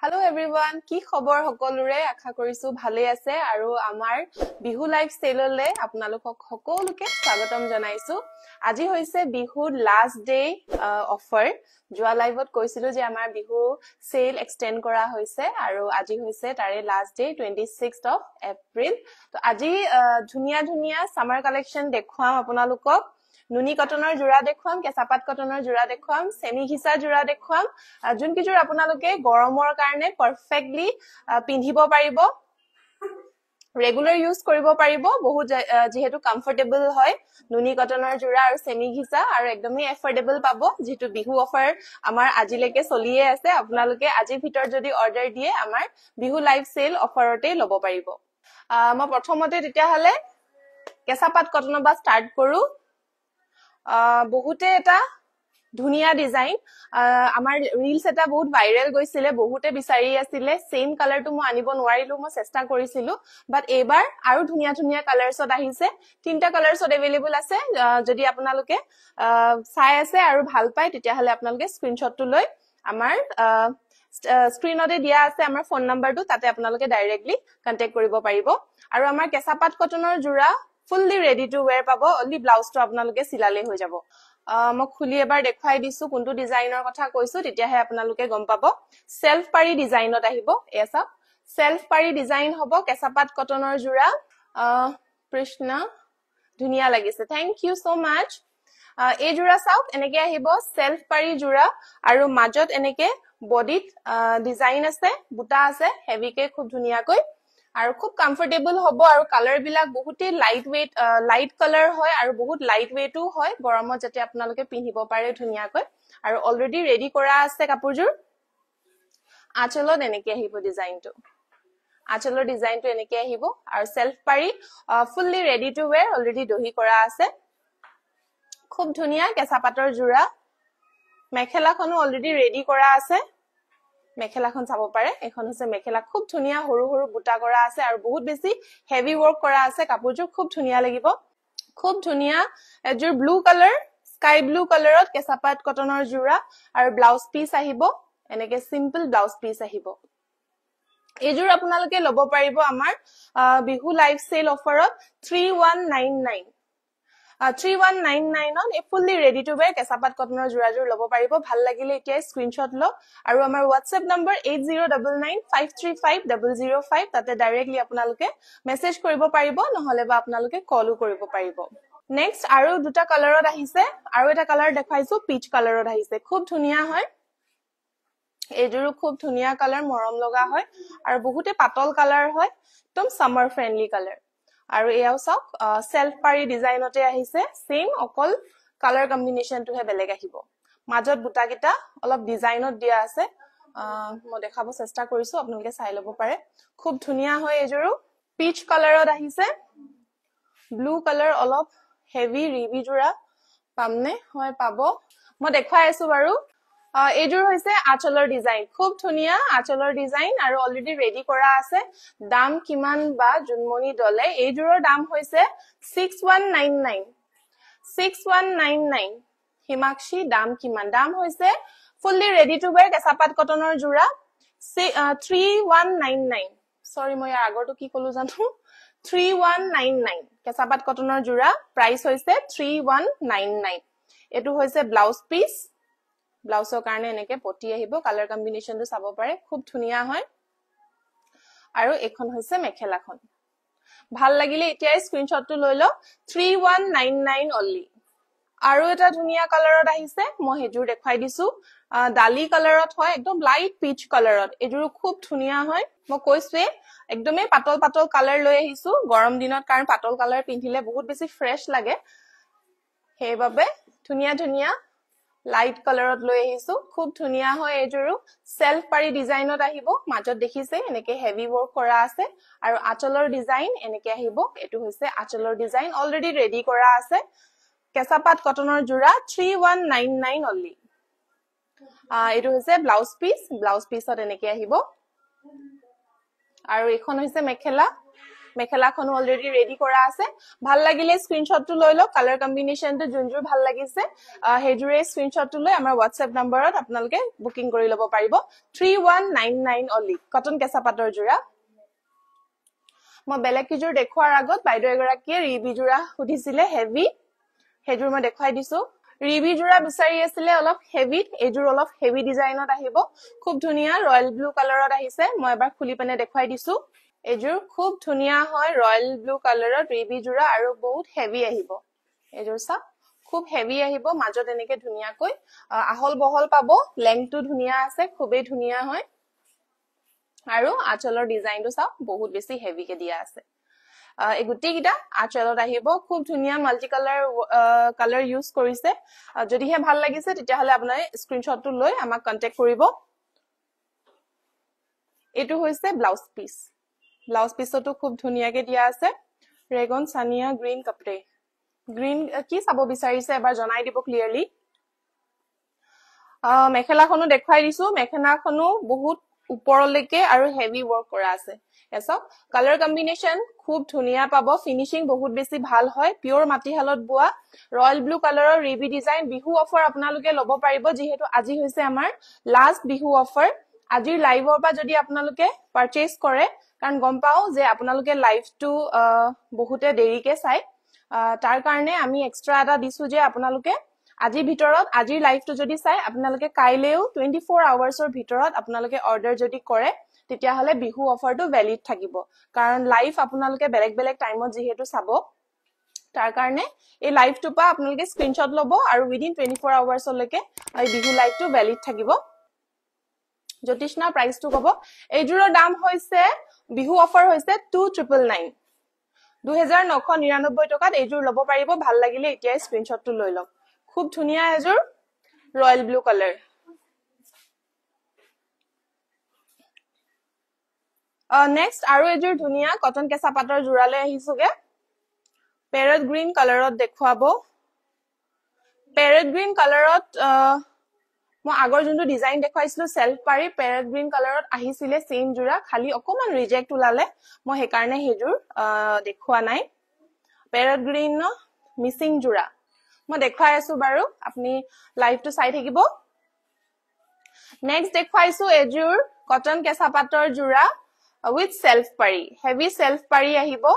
Hello everyone, কি খবৰ সকলোৰে আশা কৰিছো ভালে আছে আৰু আমাৰ বিহু লাইভ সেললে আপোনালোকক সকলোকে স্বাগতম জনাইছো আজি হৈছে বিহুৰ লাষ্ট ডে অফাৰ জুৱা লাইভত কৈছিলো যে আমাৰ বিহু সেল এক্সটেন্ড কৰা হৈছে আৰু আজি হৈছে তাৰে last day 26th of April তো আজি ধুনিয়া ধুনিয়া সামাৰ কালেকশন দেখুৱাম আপোনালোকক নুনি কটনৰ জোৰা দেখুৱাম কেঁচাপাত কটনৰ জোৰা দেখুৱাম সেমি ঘিসা জোৰা দেখুৱাম যোন কিজোৰ আপোনালোকে গৰমৰ কাৰণে পাৰফেক্টলি পিন্ধিব পাৰিব ৰেগুলাৰ ইউজ কৰিব পাৰিব বহুত যেহেতু কমফৰ্টেবল হয় নুনি কটনৰ জোৰা আৰু সেমি ঘিসা আৰু একদমই এফৰ্ডেবল পাব যেহেতু বিহু অফাৰ আমাৰ আজিলৈকে চলিয়ে আছে আপোনালোকে আজিৰ ভিতৰত যদি অৰ্ডাৰ দিয়ে আমাৰ বিহু লাইভ সেল অফাৰতে ল'ব পাৰিব মই প্ৰথমতে তেতিয়া হলে কেঁচাপাত কটনৰ বা ষ্টাৰ্ট কৰো বহুতে এটা ধুনিয়া ডিজাইন আমাৰ ৰিলস এটা বহুত ভাইৰেল গৈছিলে বহুতে বিচাৰি আছিল সেম কালাৰটো মই আনিব নোৱাৰিলো মই চেষ্টা কৰিছিলো বাট এবাৰ আৰু ধুনিয়া ধুনিয়া কালাৰছত আহিছে তিনটা কালাৰছত अवेलेबल আছে যদি আপোনালোকে চাই আছে আৰু ভাল পায় তেতিয়া হলে আপোনালোকে স্ক্ৰিনশ্বটটো লৈ আমাৰ স্ক্ৰিনতে দিয়া আছে আমাৰ ফোন নাম্বাৰটো তাতে আপোনালোকে ডাইৰেক্টলি কন্টাক্ট কৰিব পাৰিব আৰু আমাৰ কেঁচাপাত কটনৰ জোৰা fully ready to wear পাবো only blouse to আপোনালোকে সিলালে হৈ যাব মই খুলি এবাৰ দেখাই দিছো কোনটো ডিজাইনৰ কথা কৈছো তেতিয়াহে আপোনালোকে গম পাবো সেলফ পাৰি ডিজাইনত আহিব এসা সেলফ পাৰি ডিজাইন হ'ব কেঁচাপাত কটনৰ জোৰা কৃষ্ণা ধুনিয়া লাগিছে থ্যাংক ইউ সো মাচ এই জোৰা চাওক এনেকে আহিব সেলফ পাৰি জোৰা আৰু মাজত এনেকে বডিত ডিজাইন আছে বুটা আছে হেভিকে খুব ধুনিয়াকৈ আৰু খুব কমফৰ্টেবল হ'ব আৰু কালাৰ বিলাক বহুতে লাইট ওয়েট লাইট কালাৰ হয় আৰু বহুত লাইট ওয়েটও হয় গৰমত যাতে আপোনালোকে পিন্ধিব পাৰে ধুনিয়াকৈ আৰু অলৰেডি ৰেডি কৰা আছে কাপোৰজোৰ আঁচলত এনেকে আহিব ডিজাইনটো আঁচলৰ ডিজাইনটো এনেকে আহিব আৰু সেলফ পাৰি fully ready to where already দহি কৰা আছে খুব ধুনিয়া কেঁচাপাতৰ জোৰা মেখেলাখনো অলৰেডি ৰেডি কৰা আছে মেখেলাখন চাব পাৰে এখন হৈছে মেখেলা খুব ধুনিয়া হৰু হৰু বুটা কৰা আছে আৰু বহুত বেছি হেভি ওয়াৰ্ক কৰা আছে কাপোৰজোৰ খুব ধুনিয়া লাগিব খুব ধুনিয়া এজোৰ ব্লু কালাৰ স্কাই ব্লু কালাৰত কেঁচাপাত কটনৰ জোৰা আৰু ব্লাউজ পিস আহিব এনেকে সিম্পল ব্লাউজ পিস আহিব এজোৰ আপোনালোকে ল'ব পাৰিব আমাৰ বিহু লাইভ সেল অফাৰত 3199 3199 on a fully ready to wear কেঁচাপাত কটনৰ জোৰাজোৰ ল'ব পাৰিব ভাল লাগিলে এতিয়া স্ক্ৰিনশ্বট ল আৰু আমাৰ WhatsApp নম্বৰ 8099535005 তাতে ডাইৰেক্টলি আপোনালোকে মেসেজ কৰিব পাৰিব নহলে বা আপোনালোকে কলও কৰিব পাৰিব নেক্সট আৰু দুটা কালাৰত আহিছে আৰু এটা কালাৰ দেখাইছো পিচ কালাৰত আহিছে খুব ধুনিয়া হয় এজোৰো খুব ধুনিয়া কালাৰ মৰম লগা হয় আৰু বহুতে পাতল কালাৰ হয় একদম সামাৰ ফ্ৰেন্ডলি কালাৰ আৰু এয়াও চাওক সেলফ পাৰি ডিজাইনতে আহিছে সেম অকল কালাৰ কম্বিনেশনটোহে বেলেগ আহিব মাজত বুটা কিটা অলপ ডিজাইনত দিয়া আছে মই দেখাব চেষ্টা কৰিছো আপোনালোকে চাই ল'ব পাৰে খুব ধুনিয়া হয় এজোৰো পিচ কালাৰত আহিছে ব্লু কালাৰ অলপ হেভি ৰিবি জোৰা পামনে হয় পাব মই দেখাই আছো বাৰু এজোৰ হৈছে আঁচলৰ ডিজাইন খুব ধুনিয়া আঁচলৰ ডিজাইন আৰু অলৰেডি ৰেডি কৰা আছে দাম কিমান বা জুনমনি দলে এজোৰৰ দাম হৈছে 6199 হিমাক্ষী দাম কিমান দাম হৈছে ফুললি ৰেডি টু wear কেঁচাপাত কটনৰ জোৰা 3199 সৰি মই আগৰটো কি কলো জানো 3199 কেঁচাপাত কটনৰ জোৰা প্ৰাইস হৈছে 3199 এটো হৈছে ব্লাউজ পিস ব্লাউজৰ কাৰণে এনেকে পটি আহিব কালাৰ কম্বিনেশনটো চাব পাৰে খুব ধুনিয়া হয় আৰু এখন হৈছে মেখেলাখন ভাল লাগিলে এতিয়া স্ক্ৰিনশ্বটটো লৈ ল 3199 only আৰু এটা ধুনিয়া কালাৰত আহিছে মই হেজুৰ দেখাই দিছো ডালি কালাৰত হয় একদম লাইট পিচ কালাৰত এজুৰ খুব ধুনিয়া হয় মই কৈছোৱে একদমই পাতল পাতল কালাৰ লৈ আহিছো গৰম দিনত কাৰণ পাতল কালাৰ পিন্ধিলে বহুত বেছি ফ্ৰেশ লাগে হেইবাবে ধুনিয়া ধুনিয়া লাইট কালাৰত লৈ আহিছো খুব ধুনিয়া হয় এজোৰো সেলফ পাৰি ডিজাইনত আহিব মাজত দেখিছে এনেকে হেভি ওয়াৰ্ক কৰা আছে আৰু আঁচলৰ ডিজাইন এনেকে আহিব এটো হৈছে আঁচলৰ ডিজাইন অলৰেডি ৰেডি কৰা আছে কেঁচাপাত কটনৰ জোৰা 3199 only এটো হৈছে ব্লাউজ পিসত এনেকে আহিব আৰু এখন হৈছে মেখেলা মেখেলাখনো অলৰেডি ৰেডি কৰা আছে ভাল লাগিলে স্ক্ৰিনশ্বটটো লৈ লওক কালাৰ কম্বিনেশ্যনটো যোনযোৰ ভাল লাগিছে হেজুৰে স্ক্ৰিনশ্বটটো লৈ আমাৰ WhatsApp নম্বৰত আপোনালোকে বুকিং কৰি ল'ব পাৰিব 3199 অনলি কটন কেঁচা পাটৰ যোৰা মই বেলেগ কিজোৰ দেখুৱাৰ আগত বাইদেউ এগৰাকীয়ে ৰিবি যোৰা সুধিছিলে হেভি হেজুৰ মই দেখাই দিছো ৰিবি যোৰা বিচাৰি আছিলে অলপ হেভি এজুৰ অলপ হেভি ডিজাইনত আহিব খুব ধুনিয়া ৰয়্যাল ব্লু কালাৰত আহিছে মই এবাৰ খুলি পেনে দেখাই দিছো এজুৰ খুব ধুনিয়া হয় ৰয়্যাল ব্লু কালাৰত ৰিবি যোৰা আৰু বহুত হেভি আহিব এজুৰ সা খুব হেভি আহিব মাজত এনেকে ধুনিয়াকৈ আহল বহল পাব লেংথটো ধুনিয়া আছে খুবেই ধুনিয়া হয় আৰু আঁচলৰ ডিজাইনটো সা বহুত বেছি হেভি কে দিয়া আছে এই গুটি কিটা আঁচলত আহিব খুব ধুনিয়া মাল্টি কালাৰ ইউজ কৰিছে যদিহে ভাল লাগিছে তেতিয়া হলে আপোনাই স্ক্ৰিনশ্বটটো লৈ আমাক কন্টাক্ট কৰিব এটো হৈছে ব্লাউজ পিছতো খুব ধুনিয়াকে দিয়া আছে ৰেগন সানিয়া গ্ৰীন কাপড়ে গ্ৰীন কি চাব বিচাৰিছে এবাৰ জনাই দিব ক্লিয়াৰলি মেখেলাখনো দেখাই দিছো মেখেলাখনো বহুত ওপৰলৈকে আৰু হেভি ওয়াৰ্ক কৰা আছে এসব কালাৰ কম্বিনেশন খুব ধুনিয়া পাব ফিনিশিং বহুত বেছি ভাল হয় পিওৰ মাটিহালত বুয়া ৰয়্যাল ব্লু কালাৰৰ ৰিবি ডিজাইন বিহু অফাৰ আপোনালোকে ল'ব পাৰিব যেহেতু আজি হৈছে আমাৰ লাষ্ট বিহু অফাৰ আজিৰ লাইভৰ পৰা যদি আপোনালোকে পাৰচেজ কৰে কাৰণ গম পাও যে আপোনালোকে লাইভটো বহুতে দেৰিকে চাই তাৰ কাৰণে আমি এক্সট্ৰা এটা দিছো যে আপোনালোকে আজিৰ ভিতৰত আজিৰ লাইভটো যদি চাই আপোনালোকে কাইলেও 24 আৱাৰ্ছৰ ভিতৰত আপোনালোকে অৰ্ডাৰ যদি কৰে তেতিয়া হলে বিহু অফাৰটো ভ্যালিড থাকিব কাৰণ লাইভ আপোনালোকে বেলেগ বেলেগ টাইমত যেহেতু চাব তাৰ কাৰণে এই লাইভটো পা আপোনালোকে স্ক্ৰিনশ্বট ল'ব আৰু উইদিন 24 আৱাৰ্ছলৈকে এই বিহু লাইভটো ভ্যালিড থাকিব জ্যোতিষ্ণা প্ৰাইসটো কব এইজোৰৰ দাম হৈছে বিহু অফাৰ হৈছে 2999 2999 টকাত এইজোৰ ল'ব পাৰিব ভাল লাগিলে এতিয়া স্ক্ৰিনশ্বটটো লৈ লওক খুব ধুনিয়া এজোৰ ৰয়্যাল ব্লু কালাৰ নেক্সট আৰু এজোৰ ধুনিয়া কটন কেঁচা পাটৰ জোৰালে আহিছোগে পেৰট গ্ৰীন কালাৰত দেখুৱাব পেৰট গ্ৰীন কালাৰত মই আগৰ যোনটো ডিজাইন দেখাইছিলো সেলফ পাৰি পেৰট গ্ৰীন কালাৰত আহিছিলে সেম জোৰা খালি অকমান ৰিজেক্ট ওলালে মই হে কাৰণে হেজুৰ দেখুৱা নাই পেৰট গ্ৰীন মিসিং জোৰা মই দেখাই আছো বাৰু আপুনি লাইভটো চাই থাকিব নেক্সট দেখাইছো এজুৰ কটন কেঁচা পাটৰ জোৰা with self pari heavy self pari ahibo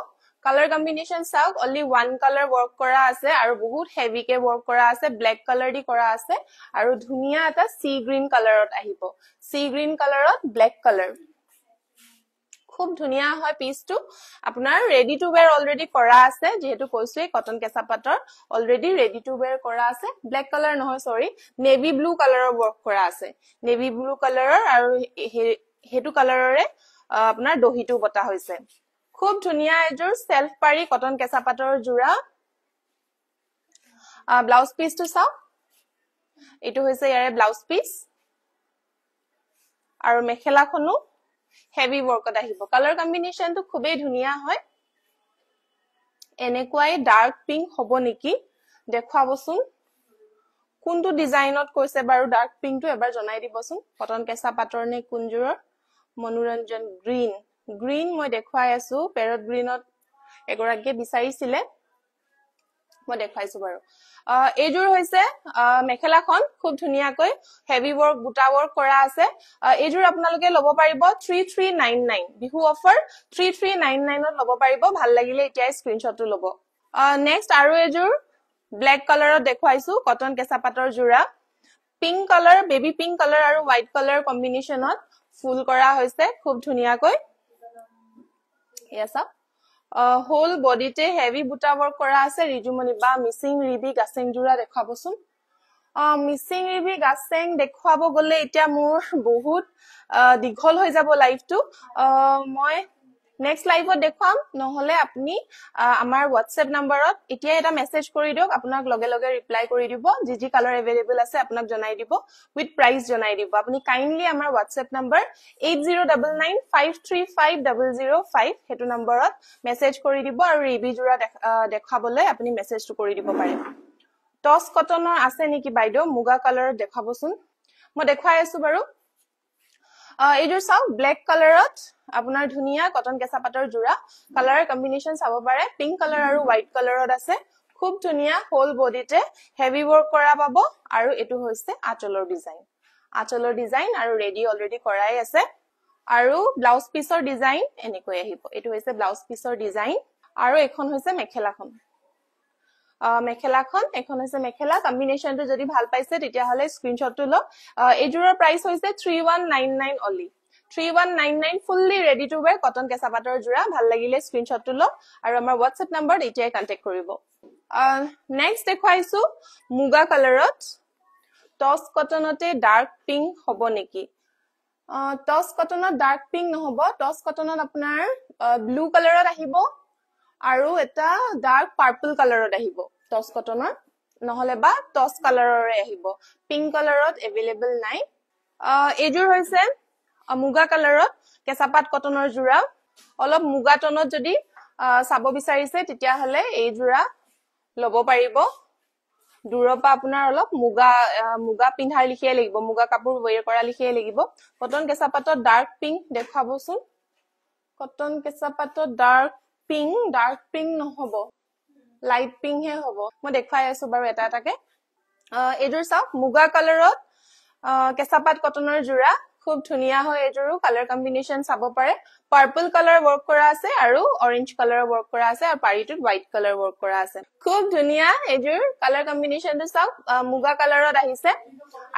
color combination sauk only one color work kora ase aru bahut heavy ke work kora ase black color di kora ase aru dhuniya eta sea green color ot ahibo sea green color ot black color খুব ধুনিয়া হয় পিসটো আপোনাৰ ready to wear already কৰা আছে যেহেতু কৈছোই cotton কেঁচা পাটৰ already ready to wear কৰা আছে ব্ল্যাক কালাৰ নহয় সৰি নেভি ব্লু কালাৰৰ ওয়াৰ্ক কৰা আছে নেভি ব্লু কালাৰৰ আৰু হেতু কালাৰৰে আপোনাৰ দহিটো বটা হৈছে খুব ধুনিয়া এজোৰ সেলফ পাৰি কটন কেঁচা পাটৰ জোৰা ব্লাউজ পিসটো চাও এটো হৈছে ইয়াৰে ব্লাউজ পিস আৰু মেখেলাখনো হেভি ওয়াৰ্কত আহিব কালাৰ কম্বিনেশনটো খুবেই ধুনিয়া হয় এনেকুৱাই ডাৰ্ক পিংক হ'ব নেকি দেখুৱাবচোন কোনটো ডিজাইনত কৈছে বাৰু ডাৰ্ক পিংকটো এবাৰ জনাই দিবচোন কটন কেঁচা পাটৰ নে কোনজোৰৰ মনোৰঞ্জন গ্ৰীন মই দেখুৱাই আছো পেৰট গ্ৰীনত এগৰাকীয়ে বিচাৰিছিলে মই দেখাইছো বাৰু এইজোৰ হৈছে মেখেলাখন খুব ধুনিয়াকৈ হেভি ওয়াৰ্ক বুটা ওয়াৰ্ক কৰা আছে এইজোৰ আপোনালোকে ল'ব পাৰিব 3399 বিহু অফাৰ 3399 ত ল'ব পাৰিব ভাল লাগিলে এতিয়া স্ক্ৰিনশ্বটটো ল'ব নেক্সট আৰু এজোৰ ব্ল্যাক কালাৰত দেখুৱাইছো কটন কেঁচা পাটৰ জোৰা pink colour baby pink colour আৰু হোৱাইট কালাৰ কম্বিনেশনত ফুল কৰা হৈছে খুব ধুনিয়াকৈ ইয়াসা হোল বডিতে হেভি বুটা ওয়াৰ্ক কৰা আছে ৰিজুমনি বা মিসিং ৰিবি গাছেং জোৰা দেখাবচোন মিসিং ৰিবি গাছেং দেখুৱাব গলে এতিয়া মোৰ বহুত দীঘল হৈ যাব লাইভটো মই নেক্সট লাইভত দেখুৱাম নহলে আপুনি আমাৰ WhatsApp নম্বৰত এতিয়া এটা মেসেজ কৰি দিওক আপোনাক লগে লগে ৰিপ্লাই কৰি দিব যি কালাৰ अवेलेबल আছে আপোনাক জনাই দিব উইথ প্ৰাইস জনাই দিব আপুনি কাইন্ডলি আমাৰ WhatsApp নম্বৰ 8099535005 হেতু নম্বৰত মেসেজ কৰি দিব আৰু ৰিবি জোৰা দেখাবলৈ আপুনি মেসেজটো কৰি দিব পাৰে টস কটনৰ আছে নেকি বাইদেউ মুগা কালাৰত দেখাবচোন মই দেখাই আছো বাৰু এইযোৰ চাওক ব্লেক কালাৰত আপোনাৰ ধুনিয়া কটন কেঁচা পাটৰ জোৰা কালাৰ কম্বিনেশন চাব পাৰে পিংক কালাৰ আৰু হোৱাইট কালাৰত আছে খুব ধুনিয়া হোল বডিতে হেভি ৱৰ্ক কৰা পাব আৰু এটো হৈছে আঁচলৰ ডিজাইন আৰু ৰেডি অলৰেডি কৰাই আছে আৰু ব্লাউজ পিসৰ ডিজাইন এনেকৈ আহিব এটো হৈছে ব্লাউজ পিসৰ ডিজাইন আৰু এখন হৈছে মেখেলাখন এখন হৈছে মেখেলা কম্বিনেশনটো যদি ভাল পাইছে তেতিয়া হলে স্ক্ৰিনশ্বটটো লওক এইজোৰৰ প্ৰাইস হৈছে 3199 only 3199 fully ready to wear cotton কেঁচা পাটৰ জোৰা ভাল লাগিলে স্ক্ৰিনশ্বটটো লওক আৰু আমাৰ WhatsApp নম্বৰ এতিয়াই কন্টাক্ট কৰিব নেক্সট দেখাইছো মুগা কালাৰত টস কটনতে ডাৰ্ক পিংক হ'ব নেকি টস কটনত ডাৰ্ক পিংক নহব টস কটনত আপোনাৰ ব্লু কালাৰত আহিব আৰু এটা ডাৰ্ক পাৰ্পল কালাৰত আহিব টস কটনৰ নহলে বা টস কালাৰৰে আহিব পিংক কালাৰত এভেইলেবল নাই এজোৰ হৈছে মুগা কালাৰত কেঁচাপাত কটনৰ জোৰা অলপ মুগা টনত যদি চাব বিচাৰিছে তেতিয়া হলে এই জোৰা লব পাৰিব দূৰপা আপোনাৰ অলপ মুগা পিন্ধাৰ লিখিয়ে লাগিব মুগা কাপোৰ ওয়েৰ কৰা লিখিয়ে লাগিব কটন কেঁচাপাতত ডাৰ্ক পিংক দেখাবচোন কটন কেঁচাপাতত ডাৰ্ক পিংক নহব লাইট পিংক হে হ'ব মই দেখাই আছো বাৰু এটা এটাকে এজোৰ চাওক মুগা কালাৰত কেঁচাপাত কটনৰ জোৰা খুব ধুনিয়া হয় এজোৰো কালাৰ কম্বিনেশন চাব পাৰে পাৰ্পল কালাৰ ওয়াৰ্ক কৰা আছে আৰু অৰেঞ্জ কালাৰ ওয়াৰ্ক কৰা আছে আৰু পাৰিটোত হোৱাইট কালাৰ ওয়াৰ্ক কৰা আছে খুব ধুনিয়া এজোৰ কালাৰ কম্বিনেশনটো চাওক মুগা কালাৰত আহিছে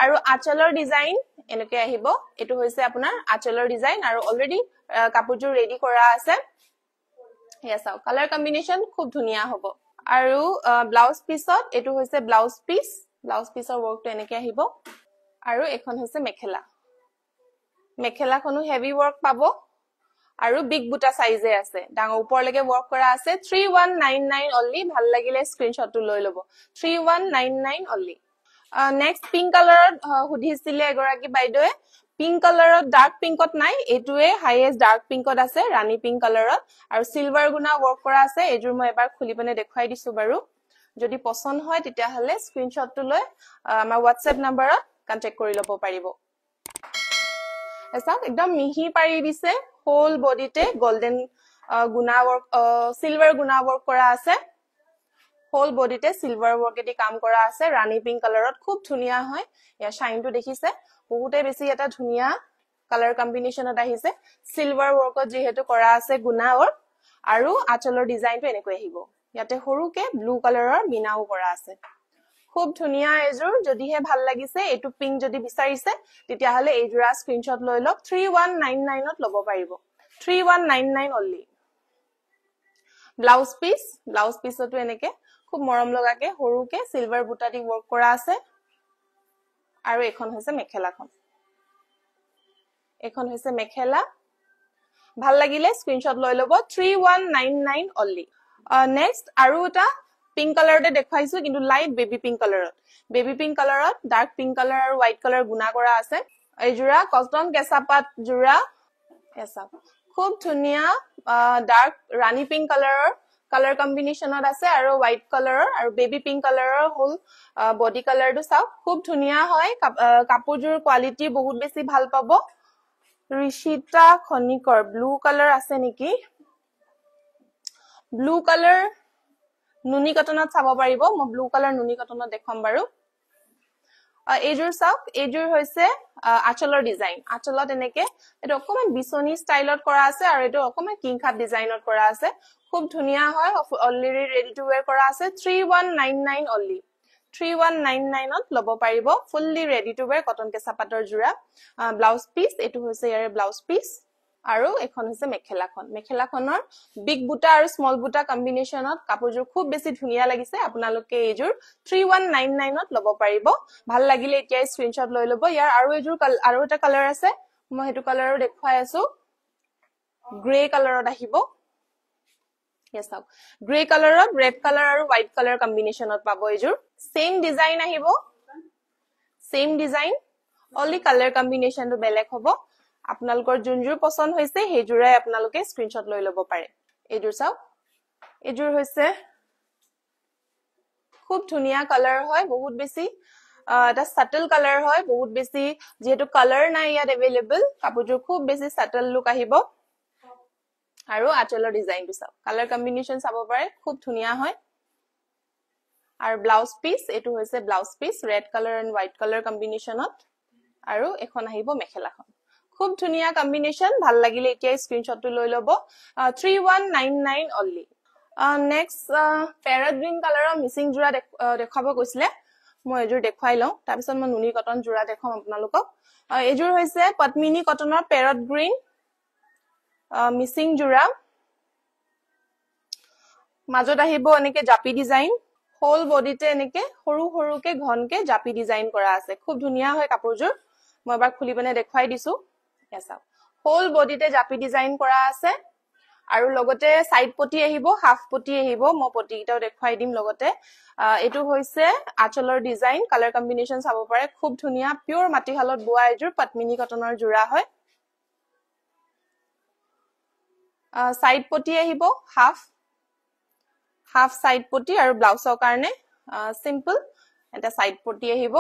আৰু আঁচলৰ ডিজাইন এনেকৈ আহিব এটো হৈছে আপোনাৰ আঁচলৰ ডিজাইন আৰু অলৰেডি কাপোৰযোৰ ৰেডি কৰা আছে ইয়া চাওক কালাৰ কম্বিনেশন খুব ধুনিয়া হ'ব আৰু ব্লাউজ পিসত এটো হৈছে ব্লাউজ পিসৰ ওয়াৰ্কটো এনেকৈ আহিব আৰু এখন হৈছে মেখেলাখনো হেভি ওয়াৰ্ক পাব আৰু বিগ বুটা সাইজে আছে ডাঙৰ ওপৰলৈকে ওয়াৰ্ক কৰা আছে 3199 only ভাল লাগিলে স্ক্ৰিনশ্বটটো লৈ লব 3199 only নেক্সট পিংক কালাৰত সুধিছিলে এগৰাকী বাইদেৱে পিংক কালাৰত ডাৰ্ক পিংকত নাই এটোৱে হাইয়েষ্ট ডাৰ্ক পিংকত আছে ৰানী পিংক কালাৰত আৰু সিলভাৰ গুনা ওয়াৰ্ক কৰা আছে এজোৰ মই এবাৰ খুলি পিনে দেখাই দিছো বাৰু যদি পছন্দ হয় তেতিয়া হলে স্ক্ৰিনশ্বটটো লৈ আমাৰ WhatsApp নম্বৰত কন্টাক্ট কৰি লব পাৰিব এসা একদম মিহি পাৰি দিছে হোল বডিতে গোল্ডেন গুনা ওয়াৰ্ক সিলভাৰ গুনা ওয়াৰ্ক কৰা আছে হোল বডিতে সিলভাৰ ওয়াৰ্কেদি কাম কৰা আছে ৰানী পিংক কালাৰত খুব ধুনিয়া হয় ইয়া শাইনটো দেখিছে বহুতে বেছি এটা ধুনিয়া কালাৰ কম্বিনেশনত আহিছে সিলভাৰ ওয়াৰ্কত যেহেতু কৰা আছে গুনা ওয়াৰ্ক আৰু আঁচলৰ ডিজাইনটো এনেকৈ আহিব ইয়াতে সৰুকে ব্লু কালাৰৰ মিনাও কৰা আছে খুব ধুনিয়া এজোৰ যদিহে ভাল লাগিছে এটো পিংক যদি বিচাৰিছে তেতিয়া হলে এইজোৰা স্ক্ৰিনশ্বট লৈ লওক 3199 ত লব পাৰিব 3199 only ব্লাউজ পিসটো এনেকে খুব মৰম লগাকে সৰুকে সিলভাৰ বুটা দি ওয়াৰ্ক কৰা আছে আৰু এখন হৈছে মেখেলা ভাল লাগিলে স্ক্ৰিনশ্বট লৈ লব 3199 only নেক্সট আৰু এটা পিংক কালাৰতে দেখাইছো কিন্তু লাইট বেবি পিংক কালাৰত ডাৰ্ক পিংক কালাৰ আৰু হোৱাইট কালাৰ গুনা কৰা আছে এই জোৰা কটন কেঁচাপাত জোৰা এসা খুব ধুনিয়া ডাৰ্ক ৰানী পিংক কালাৰ কম্বিনেশনত আছে আৰু হোৱাইট কালাৰৰ আৰু বেবি পিংক কালাৰৰ হোল বডি কালাৰটো চাওক খুব ধুনিয়া হয় কাপোৰজোৰ কোৱালিটি বহুত বেছি ভাল পাব ঋষিতা খনিকৰ ব্লু কালাৰ আছে নেকি ব্লু কালাৰ নুনি কটনত চাব পাৰিব মই ব্লু কালাৰ নুনি কটনত দেখাম বাৰু এইজোৰ চাওক এইজোৰ হৈছে আঁচলৰ ডিজাইন আঁচলত এনেকে এটো অকমান বিছনি ষ্টাইলত কৰা আছে আৰু এটো অকমান কিংখাত ডিজাইনত কৰা আছে খুব ধুনিয়া হয় অলৰেডি ৰেডি টু ওয়্যাৰ কৰা আছে 3199 only 3199 ত লব পাৰিব fully ready to where cotton কেঁচা পাটৰ জোৰা ব্লাউজ পিস এটো হৈছে ইয়াৰ ব্লাউজ পিস আৰু এখন হৈছে মেখেলাখনৰ বিগ বুটা আৰু স্মল বুটা কম্বিনেশনত কাপোৰজোৰ খুব বেছি ধুনিয়া লাগিছে আপোনালোকে এইজোৰ 3199 ত লব পাৰিব ভাল লাগিলে এতিয়া স্ক্ৰিনশ্বট লৈ লব ইয়াৰ আৰু এটা কালাৰ আছে মই হেতু কালাৰো দেখাই আছো গ্ৰে কালাৰত আহিব yes sir গ্ৰে কালাৰত ৰেড কালাৰ আৰু হোৱাইট কালাৰ কম্বিনেশনত পাব এইজোৰ সেম ডিজাইন আহিব সেম ডিজাইন অনলি কালাৰ কম্বিনেশনটো বেলেগ হ'ব আপোনালোকৰ যোনজোৰ পছন্দ হৈছে হেজুৰাই আপোনালোকে স্ক্ৰিনশ্বট লৈ লব পাৰে এইজোৰ চাও এইজোৰ হৈছে খুব ধুনিয়া কালাৰ হয় বহুত বেছি এটা সাটল কালাৰ হয় বহুত বেছি যেহেতু কালাৰ নাই ইয়াত अवेलेबल কাপোৰযোৰ খুব বেছি সাটল লুক আহিব আৰু আঁচলৰ ডিজাইনটো চাও কালাৰ কম্বিনেশন চাব পাৰে খুব ধুনিয়া হয় আৰু ব্লাউজ পিস এটো হৈছে blouse piece red colour and white colour কম্বিনেশনত আৰু এখন আহিব মেখেলাখন খুব ধুনিয়া কম্বিনেশন ভাল লাগিলে এতিয়া স্ক্ৰিনশ্বটটো লৈ লব 3199 only next parrot green কালাৰৰ মিসিং জোৰা দেখাব কৈছিলে মই এজোৰ দেখাই লও তাৰ পিছত মই নুনি কটন জোৰা দেখাম আপোনালোকক এজোৰ হৈছে পদ্মিনী কটনৰ parrot green মিসিং জোৰা মাজত আহিব এনেকে জাপি ডিজাইন হোল বডিতে এনেকে সৰু সৰুকে ঘনকে জাপি ডিজাইন কৰা আছে খুব ধুনিয়া হয় কাপোৰযোৰ মই এবাৰ খুলি বনে দেখাই দিছো এসা হোল বডিতে জাপি ডিজাইন কৰা আছে আৰু লগতে সাইড পটি আহিব হাফ পটি আহিব মই পটিটাও দেখাই দিম লগতে এটো হৈছে আঁচলৰ ডিজাইন কালাৰ কম্বিনেশন চাব পাৰে খুব ধুনিয়া পিওৰ মাটিহালত বোৱা এজোৰ পদ্মিনী কটনৰ জোৰা হয় সাইড পটি আহিব হাফ সাইড পটি আৰু ব্লাউজৰ কাৰণে সিম্পল এটা সাইড পটি আহিব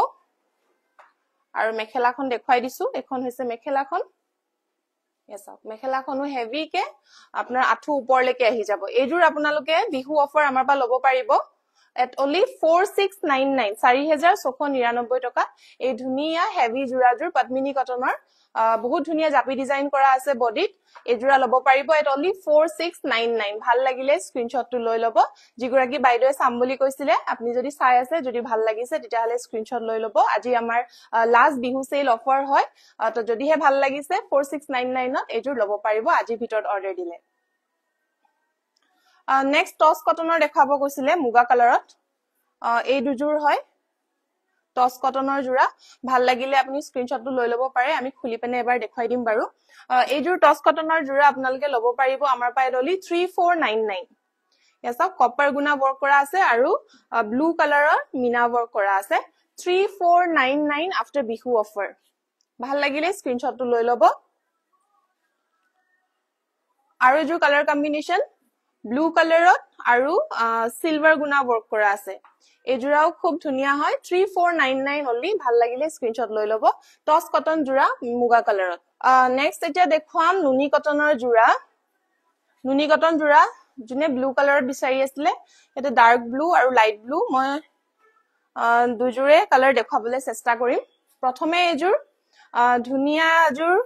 আৰু মেখেলাখন দেখাই দিছো এখন হৈছে মেখেলাখন এসা মেখেলাখনো হেভি কে আপোনাৰ আঠু ওপৰলৈকে আহি যাব এজোৰ আপোনালোকে বিহু অফাৰ আমাৰ পা লব পাৰিব at only 4699 4699 টকা এই ধুনিয়া হেভি জোৰাজোৰ পদ্মিনী কটনৰ বহুত ধুনিয়া জাপি ডিজাইন কৰা আছে বডিত এজোৰা লব পাৰিব at only 4699 ভাল লাগিলে স্ক্ৰিনশ্বটটো লৈ লব জিগুৰাকি বাইদেৱে চাম বুলি কৈছিলে আপুনি যদি চাই আছে যদি ভাল লাগিছে তেতিয়া হলে স্ক্ৰিনশ্বট লৈ লব আজি আমাৰ লাষ্ট বিহু সেল অফাৰ হয় তো যদিহে ভাল লাগিছে 4699 ত এজোৰ লব পাৰিব আজি ভিতৰত অৰ্ডাৰ দিলে next toss কটনৰ দেখাব কৈছিলে মুগা কালাৰত এই দুজোৰ হয় toss কটনৰ জোৰা ভাল লাগিলে আপুনি স্ক্ৰিনশ্বটটো লৈ লব পাৰে আমি খুলি পেনে এবাৰ দেখাই দিম বাৰু এই জোৰ toss কটনৰ জোৰা আপোনালোকে লব পাৰিব আমাৰ পাই দলি 3499 এসা কপাৰ গুনা work কৰা আছে আৰু ব্লু কালাৰৰ মিনা work কৰা আছে 3499 after বিহু অফাৰ ভাল লাগিলে স্ক্ৰিনশ্বটটো লৈ লব আৰু জোৰ কালাৰ কম্বিনেশন ব্লু কালাৰত আৰু সিলভাৰ গুনা work কৰা আছে এজোৰাও খুব ধুনিয়া হয় 3499 only ভাল লাগিলে স্ক্ৰিনশ্বট লৈ লব টস কটন জোৰা মুগা কালাৰত নেক্সট এতিয়া দেখুৱাম নুনি কটনৰ জোৰা নুনি কটন জোৰা জুনে ব্লু কালাৰত বিচাৰি আছিল এটা ডাৰ্ক ব্লু আৰু লাইট ব্লু মই দুজোৰে কালাৰ দেখাবলৈ চেষ্টা কৰিম প্ৰথমে এজোৰ ধুনিয়া এজোৰ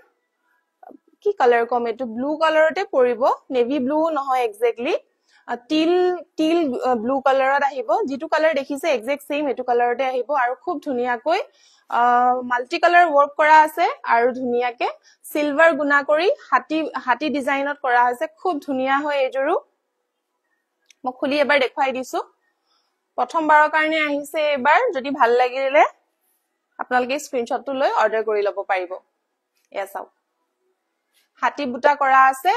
কি কালাৰ কম এটো ব্লু কালাৰতে পৰিব নেভি ব্লু নহয় এক্স্যাক্টলি টিল ব্লু কালাৰত আহিব যেটো কালাৰ দেখিছে এক্সাক্ট সেম এটো কালাৰতে আহিব আৰু খুব ধুনিয়াকৈ মাল্টি কালাৰ work কৰা আছে আৰু ধুনিয়াকে সিলভাৰ গুনা কৰি হাতি ডিজাইনত কৰা আছে খুব ধুনিয়া হয় এজোৰো মই খুলি এবাৰ দেখাই দিছো প্ৰথমবাৰৰ কাৰণে আহিছে এবাৰ যদি ভাল লাগিলে আপোনালোকে স্ক্ৰিনশ্বটটো লৈ অৰ্ডাৰ কৰি লব পাৰিব এসাও হাতি বুটা কৰা আছে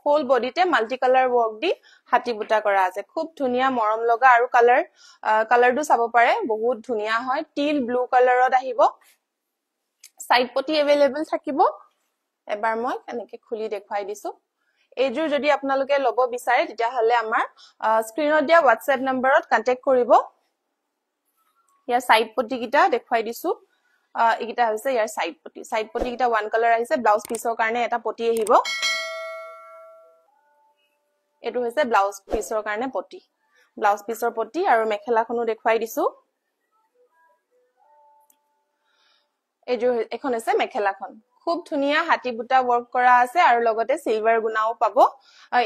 হোল বডিতে মাল্টি কালাৰ work দি হাতি বুটা কৰা আছে খুব ধুনিয়া মৰম লগা আৰু কালাৰটো চাব পাৰে বহুত ধুনিয়া হয় টিল ব্লু কালাৰত আহিব সাইড পটি अवेलेबल থাকিব এবাৰ মই এনেকে খুলি দেখাই দিছো এজোৰ যদি আপোনালোকে লব বিচাৰে তেতিয়া হলে আমাৰ স্ক্ৰিনত দিয়া WhatsApp নম্বৰত কন্টাক্ট কৰিব ইয়াৰ সাইড পটি কিটা দেখাই দিছো ইগিটা হৈছে ইয়াৰ সাইড পটি কিটা ওয়ান কালাৰ আহিছে ব্লাউজ পিসৰ কাৰণে এটা পটি আহিব এটো হৈছে ব্লাউজ পিসৰ কাৰণে পটি ব্লাউজ পিসৰ পটি আৰু মেখেলাখনো দেখাই দিছো এজোৰ এখন আছে মেখেলাখন খুব ধুনিয়া হাতি বুটা work কৰা আছে আৰু লগতে সিলভাৰ গুনাও পাব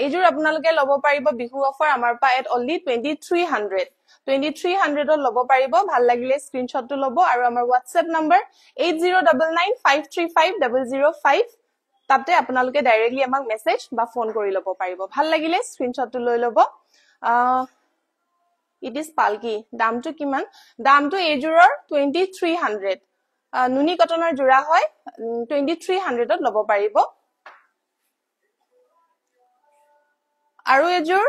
এজোৰ আপোনালোকে লব পাৰিব বিহু অফাৰ আমাৰ পা at only 2300 ত লব পাৰিব ভাল লাগিলে স্ক্ৰিনশ্বটটো লব আৰু আমাৰ WhatsApp নম্বৰ 8099535005 তাতে আপোনালোকে ডাইৰেক্টলি আমাক মেসেজ বা ফোন কৰি লব পাৰিব ভাল লাগিলে স্ক্ৰিনশ্বটটো লৈ লব ইট ইজ পালকি দামটো কিমান দামটো এজোৰৰ 2300 নুনি কটনৰ জোৰা হয় 2300 ত লব পাৰিব আৰু এজোৰ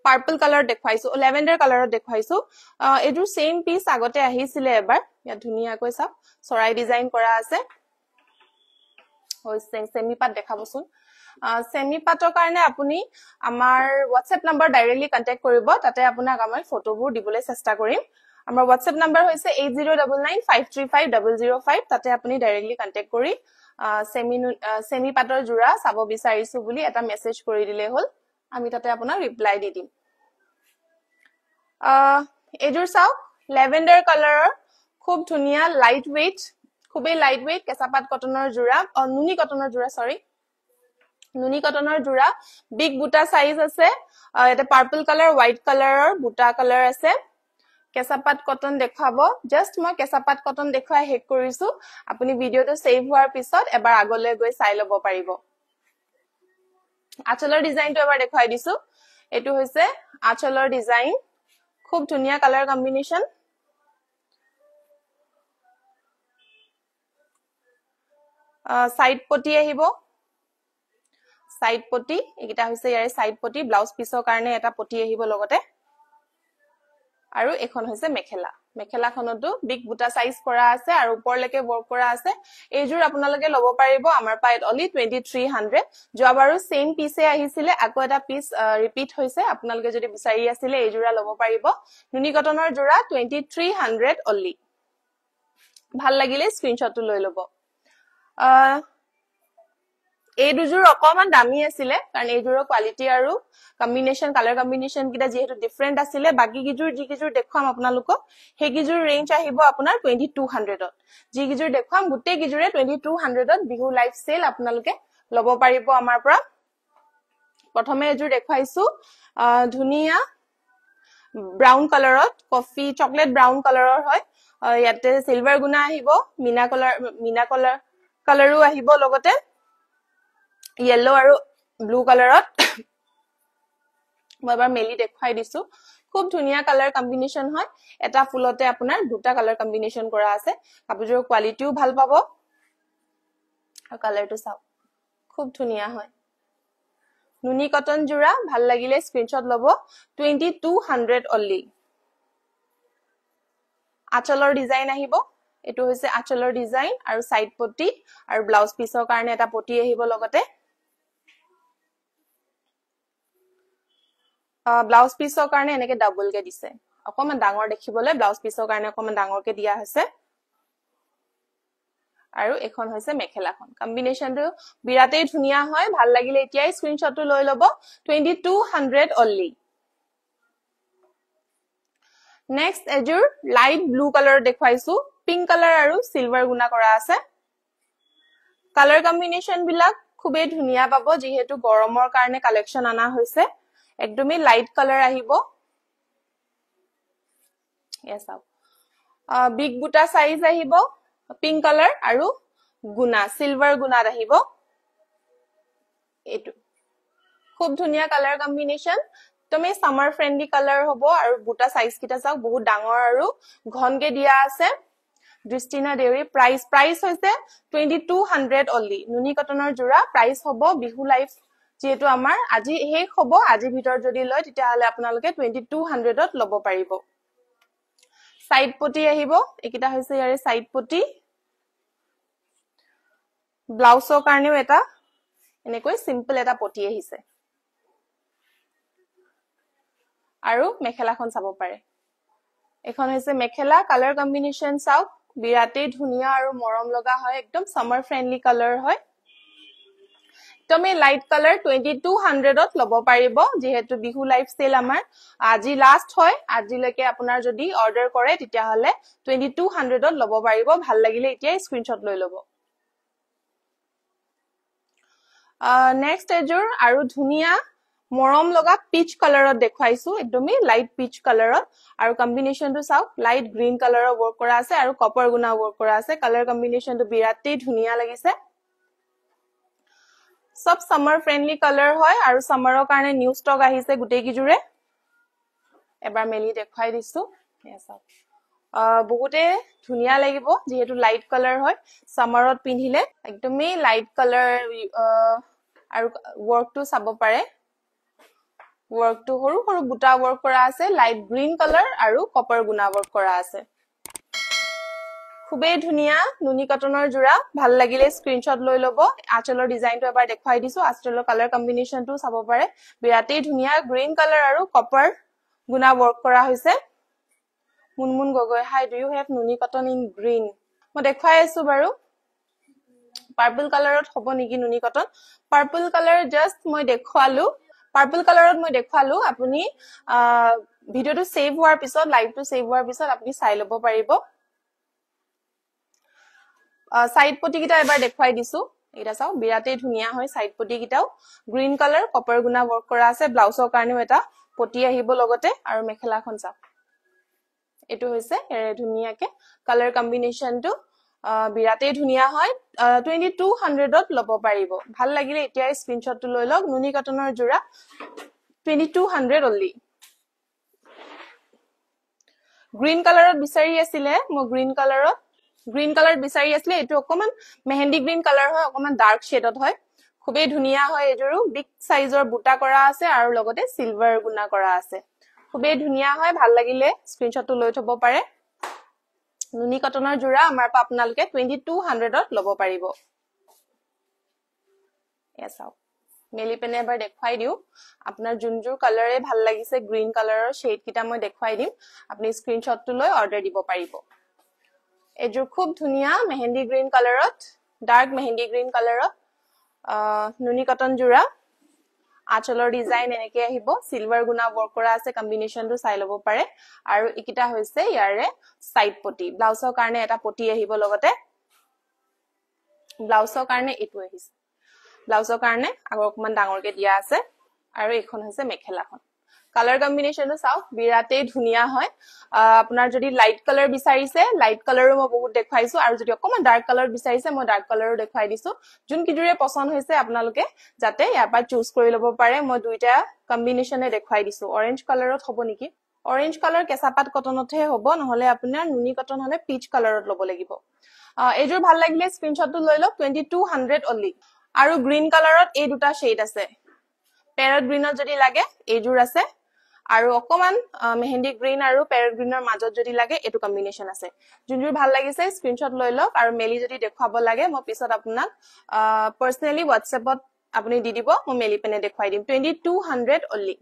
পাৰ্পল কালাৰ দেখাইছো ল্যাভেন্ডাৰ কালাৰত দেখাইছো এজোৰ সেম পিস আগতে আহিছিলে এবাৰ ইয়া ধুনিয়াকৈ সব সৰাই ডিজাইন কৰা আছে হৈছে সেমি পাট দেখাবচোন সেমি পাটৰ কাৰণে আপুনি আমাৰ WhatsApp নম্বৰ ডাইৰেক্টলি কন্টাক্ট কৰিব তাতে আপোনাক আমাৰ ফটোবোৰ দিবলৈ চেষ্টা কৰিম আমাৰ WhatsApp number হৈছে 8099535005 তাতে আপুনি ডাইৰেক্টলি কন্টাক্ট কৰি সেমি পাটৰ জোৰা চাব বিচাৰিছো বুলি এটা মেসেজ কৰি দিলে হল আমি তাতে আপোনাক ৰিপ্লাই দি দিম এজোৰ চাওক লেভেন্ডাৰ কালাৰৰ খুব ধুনিয়া লাইট ওয়েট খুবেই লাইট ওয়েট কেঁচাপাত কটনৰ জোৰা নুনি কটনৰ জোৰা সৰি নুনি কটনৰ জোৰা বিগ বুটা সাইজ আছে এটা পাৰ্পল কালাৰ হোয়াইট কালাৰৰ বুটা কালাৰ আছে কেঁচাপাত কটন দেখাব জাস্ট মই কেঁচাপাত কটন দেখুৱাই হেক কৰিছো আপুনি ভিডিওটো সেভ হোৱাৰ পিছত এবাৰ আগলৈ গৈ চাই লব পাৰিব আঁচলৰ ডিজাইনটো এবাৰ দেখুৱাই দিছো এটো হৈছে আঁচলৰ ডিজাইন খুব ধুনিয়া কালাৰ কম্বিনেশন সাইড পটি আহিব সাইড পটি একিটা হৈছে ইয়াৰে সাইড পটি ব্লাউজ পিছৰ কাৰণে এটা পটি আহিব লগতে আৰু এখন হৈছে মেখেলা মেখেলাখনটো বিগ বুটা সাইজ কৰা আছে আৰু ওপৰলৈকে work কৰা আছে এইজোৰ আপোনালোকে লব পাৰিব আমাৰ পাইত only 2300 যোৱাবাৰো সেম পিছে আহিছিলে আকৌ এটা পিস ৰিপিট হৈছে আপোনালোকে যদি বিচাৰি আছিল এইজোৰা লব পাৰিব নুনি কটনৰ জোৰা 2300 only ভাল লাগিলে স্ক্ৰিনশ্বটটো লৈ লব এই দুজোৰ অকমান দামী আছিল কাৰণ এইজোৰৰ কোৱালিটি আৰু কম্বিনেশন কালাৰ কম্বিনেশন কিটা যেহেতু ডিফাৰেন্ট আছিল বাকি কিজোৰ যি কিজোৰ দেখুৱাম আপোনালোকক সেই কিজোৰ ৰেঞ্জ আহিব আপোনাৰ 2200 ত যি কিজোৰ দেখুৱাম গুটে কিজোৰে 2200 ত বিহু লাইভ সেল আপোনালোকে লব পাৰিব আমাৰ পৰা প্ৰথমে এজোৰ দেখুৱাইছো ধুনিয়া ব্ৰাউন কালাৰত কফি চকলেট ব্ৰাউন কালাৰৰ হয় ইয়াতে সিলভাৰ গুনা আহিব মিনা কালাৰো আহিব লগতে yellow আৰু blue কালাৰত মই এবাৰ মেলি দেখাই দিছো খুব ধুনিয়া কালাৰ কম্বিনেশন হয় এটা ফুলতে আপোনাৰ দুটা কালাৰ কম্বিনেশন কৰা আছে কাপোৰৰ কোৱালিটিও ভাল পাব আৰু কালাৰটো চাও খুব ধুনিয়া হয় নুনি কটন জোৰা ভাল লাগিলে স্ক্ৰিনশ্বট লব 2200 only আঁচলৰ ডিজাইন আহিব এটো হৈছে আঁচলৰ ডিজাইন আৰু সাইড পটি আৰু ব্লাউজ পিছৰ কাৰণে এটা পটি আহিব লগতে ব্লাউজ পিছৰ কাৰণে এনেকে ডাবল কে দিছে অকমান ডাঙৰ দেখিবলৈ ব্লাউজ পিছৰ কাৰণে অকমান ডাঙৰকে দিয়া হৈছে আৰু এখন হৈছে মেখেলাখন কম্বিনেশনটো বিৰাটেই ধুনিয়া হয় ভাল লাগিলে এতিয়াই স্ক্ৰিনশ্বটটো লৈ লব 2200 only নেক্সট এজোৰ লাইট ব্লু কালাৰ দেখুৱাইছো পিংক কালাৰ আৰু সিলভাৰ গুনা কৰা আছে কালাৰ কম্বিনেশন বিলাক খুবেই ধুনিয়া পাব যেহেতু গৰমৰ কাৰণে কালেকচন আনা হৈছে একদমই লাইট কালাৰ আহিব এসা বিগ বুটা সাইজ আহিব পিংক কালাৰ আৰু গুনা সিলভাৰ গুনা আহিব এটো খুব ধুনিয়া কালাৰ কম্বিনেশন তুমি সামাৰ ফ্ৰেন্ডলি কালাৰ হ'ব আৰু বুটা সাইজ কিটা চাও বহুত ডাঙৰ আৰু ঘনকে দিয়া আছে দৃষ্টিনা দেউৰী প্ৰাইস হৈছে 2200 only নুনি কটনৰ জোৰা প্ৰাইস হ'ব বিহু লাইফ যেহেতু আমাৰ আজি শেষ হ'ব আজি ভিতৰ যদি লয় তেতিয়া হলে আপোনালোকে 2200 ত লব পাৰিব সাইড পটি আহিব একিটা হৈছে ইয়াৰে সাইড পটি ব্লাউজৰ কাৰণেও এটা এনেকৈ সিম্পল এটা পটি আহিছে আৰু মেখেলাখন চাব পাৰে এখন হৈছে মেখেলা কালাৰ কম্বিনেশন চাও বিৰাটেই ধুনিয়া আৰু মৰম লগা হয় একদম সামাৰ ফ্ৰেন্ডলি কালাৰ হয় তুমি লাইট কালাৰ 2200 ত লব পাৰিব যেহেতু বিহু লাইভ সেল আমাৰ আজি লাষ্ট হয় আজিলৈকে আপোনাৰ যদি অৰ্ডাৰ কৰে তেতিয়া হলে 2200 ত লব পাৰিব ভাল লাগিলে এতিয়া স্ক্ৰিনশ্বট লৈ লব নেক্সট এজোৰ আৰু ধুনিয়া মৰম লগা পিচ কালাৰত দেখুৱাইছো একদমই লাইট পিচ কালাৰত আৰু কম্বিনেশনটো চাও লাইট গ্ৰীন কালাৰৰ work কৰা আছে আৰু কপাৰ গুনা work কৰা আছে কালাৰ কম্বিনেশনটো বিৰাটেই ধুনিয়া লাগিছে সব সামাৰ ফ্ৰেন্ডলি কালাৰ হয় আৰু সামাৰৰ কাৰণে নিউ ষ্টক আহিছে গুটে কিজুৰে এবাৰ মেলি দেখাই দিছো এসা বহুতে ধুনিয়া লাগিব যেহেতু লাইট কালাৰ হয় সামাৰত পিন্ধিলে একদমই লাইট কালাৰ আৰু workটো চাব পাৰে workটো হৰু হৰু বুটা work কৰা আছে লাইট গ্ৰীন কালাৰ আৰু কপাৰ গুনা work কৰা আছে খুবেই ধুনিয়া নুনি কটনৰ জোৰা ভাল লাগিলে স্ক্ৰিনশ্বট লৈ লব আঁচলৰ ডিজাইনটো এবাৰ দেখাই দিছো আঁচলৰ কালাৰ কম্বিনেশনটো চাব পাৰে বিৰাটেই ধুনিয়া গ্ৰীন কালাৰ আৰু কপাৰ গুনা work কৰা হৈছে Munmun Gogoi hi do U have নুনি কটন ইন গ্ৰীণ মই দেখাই আছো বাৰু পাৰ্পল কালাৰত হ'ব নেকি নুনি কটন পাৰ্পল কালাৰ জাস্ট মই দেখালো পাৰ্পল কালাৰত মই দেখালো আপুনি ভিডিওটো সেভ হোৱাৰ পিছত লাইভটো সেভ হোৱাৰ পিছত আপুনি চাই ল'ব পাৰিব সাইড পটি কিটা এবাৰ দেখাই দিছো এটা চাও বিৰাতে ধুনিয়া হয় সাইড পটি কিটাও গ্ৰীণ কালাৰ কপাৰ গুনা ওয়াৰ্ক কৰা আছে ব্লাউজৰ কাৰণেও এটা পটি আহিব লগতে আৰু মেখেলাখন চাও এটো হৈছে ধুনিয়াকে কালাৰ কম্বিনেশনটো বিৰাতে ধুনিয়া হয় 2200 ত লব পাৰিব ভাল লাগিলে এতিয়া স্ক্ৰিনশ্বটটো লৈ লওক নুনি কটনৰ জোৰা 2200 only গ্ৰীণ কালাৰত বিচাৰি আছিলে মই গ্ৰীণ কালাৰ বিচাৰি আছিলে এটো অকমান মেহেন্দি গ্ৰীণ কালাৰ হয় অকমান ডাৰ্ক শেডত হয় খুবেই ধুনিয়া হয় এজৰো বিগ সাইজৰ বুটা কৰা আছে আৰু লগতে সিলভাৰ গুনা কৰা আছে খুবেই ধুনিয়া হয় ভাল লাগিলে স্ক্ৰিনশ্বটটো লৈ থব পাৰে নুনি কটনৰ জোৰা আমাৰ পা আপোনালকে 2200 ত লব পাৰিব এসাও মেলি পেনে এবাৰ দেখাই দিও আপোনাৰ জুনজুৰ কালাৰে ভাল লাগিছে গ্ৰীণ কালাৰৰ শেড কিটা মই দেখাই দিম আপুনি স্ক্ৰিনশ্বটটো লৈ অৰ্ডাৰ দিব পাৰিব এজোৰ খুব ধুনিয়া মেহেন্দি গ্ৰীণ কালাৰত ডাৰ্ক মেহেন্দি গ্ৰীণ কালাৰত নুনি কটন জোৰা আচলৰ ডিজাইন এনেকে আহিব সিলভাৰ গুনা ওয়াৰ্ক কৰা আছে কম্বিনেশনটো চাই লব পাৰে আৰু ইকিটা হৈছে ইয়াৰে সাইড পটি ব্লাউজৰ কাৰণে এটা পটি আহিব লগতে ব্লাউজৰ কাৰণে এটো আহিছে ব্লাউজৰ কাৰণে আগৰ অকমান ডাঙৰকে দিয়া আছে আৰু এখন হৈছে মেখেলাখন কালাৰ কম্বিনেশনটো চাও বিৰাতে ধুনিয়া হয় আপোনাৰ যদি লাইট কালাৰ বিচাৰিছে লাইট কালাৰো মই বহুত দেখাইছো আৰু যদি অকমান ডাৰ্ক কালাৰ বিচাৰিছে মই ডাৰ্ক কালাৰো দেখাই দিছো যোন কিজুৰে পছন্দ হৈছে আপোনালোকে যাতে ইয়াৰপা চুজ কৰি লব পাৰে মই দুইটা কম্বিনেশনে দেখাই দিছো অৰেঞ্জ কালাৰত হ'ব নেকি অৰেঞ্জ কালাৰ কেঁচাপাত কটনতহে হ'ব নহলে আপোনাৰ নুনি কটন হলে পিচ কালাৰত লব লাগিব এজোৰ ভাল লাগিলে স্ক্ৰিনশ্বটটো লৈ লওক 2200 only আৰু গ্ৰীণ কালাৰত এই দুটা শেড আছে প্যাৰট গ্ৰীনত যদি লাগে এজোৰ আছে আৰু অকমান মেহেন্দি গ্ৰীণ আৰু প্যাৰট গ্ৰীনৰ মাজত যদি লাগে এটো কম্বিনেশন আছে যোনজোৰ ভাল লাগিছে স্ক্ৰিনশ্বট লৈ লওক আৰু মেলি যদি দেখাব লাগে মই পিছত আপোনাক পাৰ্সোনালি WhatsAppত আপুনি দি দিব মই মেলি পেনে দেখাই দিম 2200 only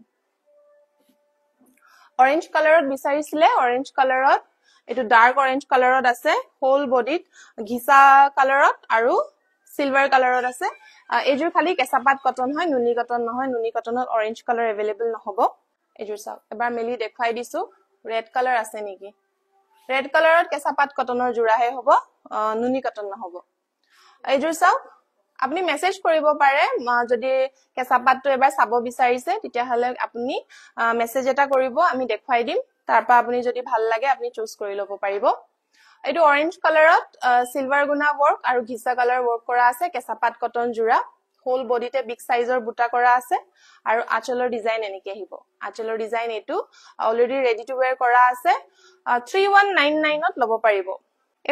অৰেঞ্জ কালাৰত বিচাৰিছিলে অৰেঞ্জ কালাৰত এটো ডাৰ্ক অৰেঞ্জ কালাৰত আছে হোল বডিত ঘিসা কালাৰত আৰু সিলভাৰ কালাৰত আছে এজোৰ খালি কেঁচাপাত কটন হয় নুনি কটন নহয় নুনি কটনত অৰেঞ্জ কালাৰ अवेलेबल নহব এজোৰ চাও এবাৰ মেলি দেখাই দিছো ৰেড কালাৰ আছে নেকি ৰেড কালাৰত কেঁচাপাত কটনৰ জোৰাহে হ'ব নুনি কটন নহব এজোৰ চাও আপুনি মেসেজ কৰিব পাৰে যদি কেঁচাপাতটো এবাৰ চাব বিচাৰিছে তেতিয়া হলে আপুনি মেসেজ এটা কৰিব আমি দেখাই দিম তাৰপা আপুনি যদি ভাল লাগে আপুনি চুজ কৰি লব পাৰিব এটো অৰেঞ্জ কালাৰত সিলভাৰ গুনা ওয়াৰ্ক আৰু ঘিসা কালাৰ ওয়াৰ্ক কৰা আছে কেঁচাপাত কটন জোৰা হোল বডিতে বিগ সাইজৰ বুটা কৰা আছে আৰু আচলৰ ডিজাইন এনেকে আহিব আচলৰ ডিজাইন এটো অলৰেডি ৰেডি টু ওয়্যাৰ কৰা আছে 3199 ত লব পাৰিব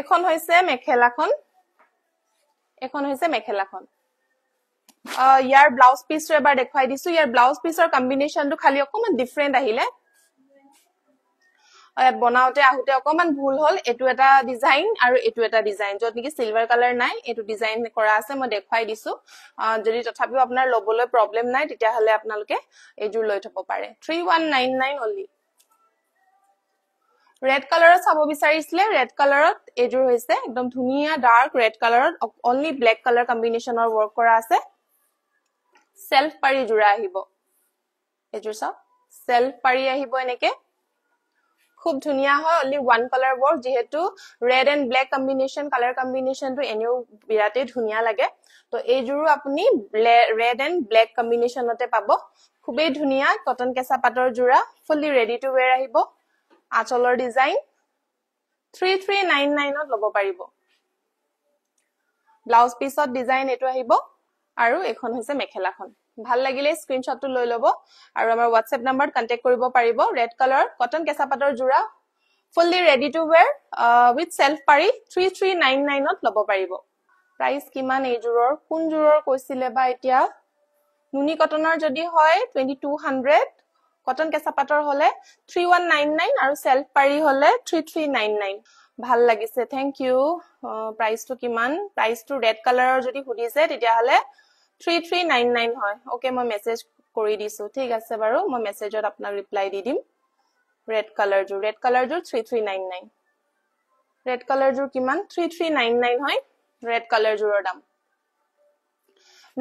এখন হৈছে মেখেলাখন ইয়াৰ ব্লাউজ পিসটো এবাৰ দেখাই দিছো ইয়াৰ ব্লাউজ পিসৰ কম্বিনেশনটো খালি অকমান ডিফাৰেন্ট আহিলে বনাওতে আহুতে অকমান ভুল হল এটো এটা ডিজাইন আৰু এটো এটা ডিজাইন যত নেকি সিলভাৰ কালাৰ নাই এটো ডিজাইন কৰা আছে মই দেখাই দিছো যদি তথাপিও আপোনাৰ লবলৈ প্ৰবলেম নাই তেতিয়া হলে আপোনালোকে এজোৰ লৈ থব পাৰে 3199 only ৰেড কালাৰত চাব বিচাৰিছিলে ৰেড কালাৰত এজোৰ হৈছে একদম ধুনিয়া ডাৰ্ক ৰেড কালাৰত only ব্ল্যাক কালাৰ কম্বিনেশনৰ ওয়াৰ্ক কৰা আছে সেলফ পাৰি জোৰা আহিব এজোৰ চাও সেলফ পাৰি আহিব এনেকে খুব ধুনিয়া হয় only one color work যেহেতু red and black combination color combination to এনেও বিৰাতে ধুনিয়া লাগে তো এইজোৰো আপুনি red and black combination তে পাব খুবেই ধুনিয়া কটন কেঁচা পাটৰ জোৰা fully ready to wear আহিব আচলৰ ডিজাইন 3399 ত লব পাৰিব ব্লাউজ পিছত ডিজাইন এটো আহিব আৰু এখন হৈছে মেখেলাখন ভাল লাগিলে স্ক্ৰিনশ্বটটো লৈ লব আৰু আমাৰ WhatsApp নম্বৰত কন্টাক্ট কৰিব পাৰিব ৰেড কালাৰ কটন কেঁচা পাটৰ জোৰা fully ready to wear with self pari 3399 ত লব পাৰিব প্ৰাইস কিমান এইজোৰৰ কোন জোৰৰ কৈছিলে বা এতিয়া নুনি কটনৰ যদি হয় 2200 কটন কেঁচা পাটৰ হলে 3199 আৰু self pari হলে 3399 ভাল লাগিছে থ্যাংক ইউ প্ৰাইসটো কিমান প্ৰাইসটো ৰেড কালাৰৰ যদি খুদিছে তেতিয়া হলে 3399 হয় ওকে মই মেসেজ কৰি দিছো ঠিক আছে বাৰু মই মেসেজত আপোনাক ৰিপ্লাই দি দিম red color jur 3399 red color jur kiman 3399 hoy red color juror dam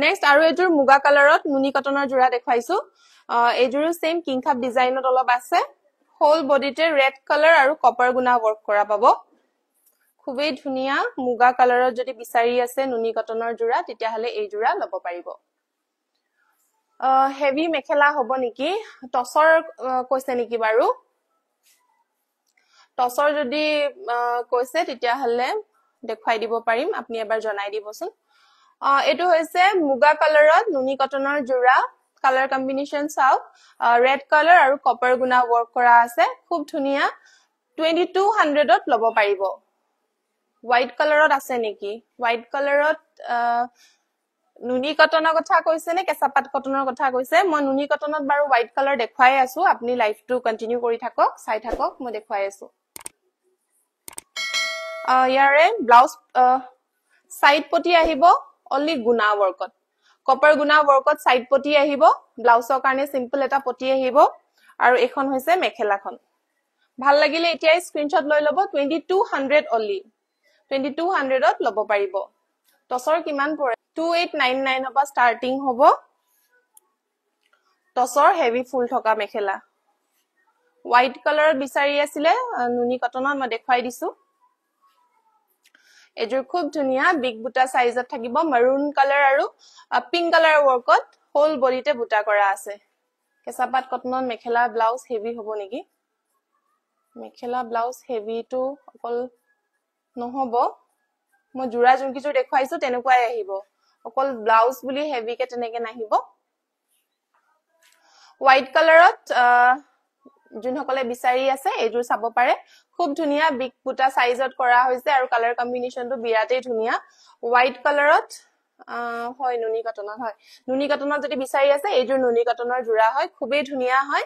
next aru ejur muga colorot nuni cottonor jura dekhaisu ejuru same king khap design ot olob ase whole body te red color aru copper guna work kora pabo khubei dhunia muga colorot jodi bisari ase nuni cottonor jura titia hale ei jura lobo paribo heavy mekhela hobo niki tosor koise niki baru tosor jodi koise titia hale dekhai dibo parim apni ebar janai dibosun etu hoise muga colorot nuni cottonor jura color combination sao red color aru copper guna work kora ase khub dhunia 2200 ot lobo paribo white colorot ase niki white colorot nuni cottonor kotha koise ne kesapat cottonor kotha koise moi nuni cottonot baru white color dekhwai asu apni life to continue kori thakok sai thakok moi dekhwai asu yare blouse side poti ahibo only guna workot copper guna workot side poti ahibo blouse karne simple eta poti ahibo aru ekhon hoise mekhela khon bhal lagile etia screenshot loi lobo 2200 only 2200 ot lobo paribo tosor kiman pore 2899 oba starting hobo tosor heavy full thoka mekhela white color bisari asile nuni cottonot ma dekhwai disu ejur khub dhunia big buta size ot thakibo maroon color aru pink color workot whole body te buta kora ase kesapat cottonot mekhela blouse heavy hobo niki mekhela blouse heavy to okol nohobo mo jura junki jur dekhwaisu tenukwai ahibo okol blouse buli heavy ke teneke nahibo white colorot jun hokole bisari ase ejur sabo pare khub dhunia big buta size ot kora hoise aru color combination to birate dhunia white colorot hoy nuni cottonot jodi bisari ase ejur nuni cottonor jura hoy khubei dhunia hoy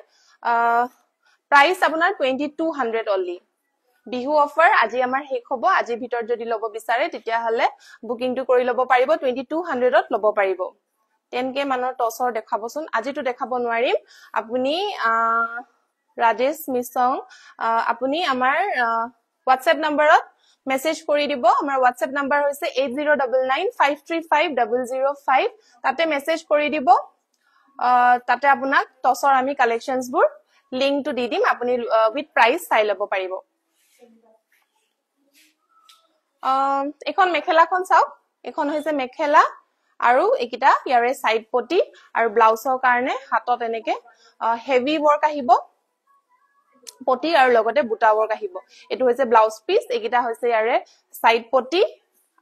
price apunar 2200 only bihu offer aji amar hek hobo aji bhitor jodi lobo bisare titia hale booking to kori lobo paribo 2200 ot lobo paribo 10k manor tosor dekhabosun aji to dekhabo nwarim apuni Rajesh Misong apuni amar WhatsApp number ot message kori dibo amar WhatsApp number hoise 8099535005 tate message kori dibo tate apunak tosor ami collections bur link to didim apuni with price sai lobo paribo ekhon mekhela khon sao ekhon hoise mekhela aru ekita yare side poti aru blouse or karne hatot eneke heavy work ahibo poti aru logote buta work ahibo etu hoise blouse piece ekita hoise yare side poti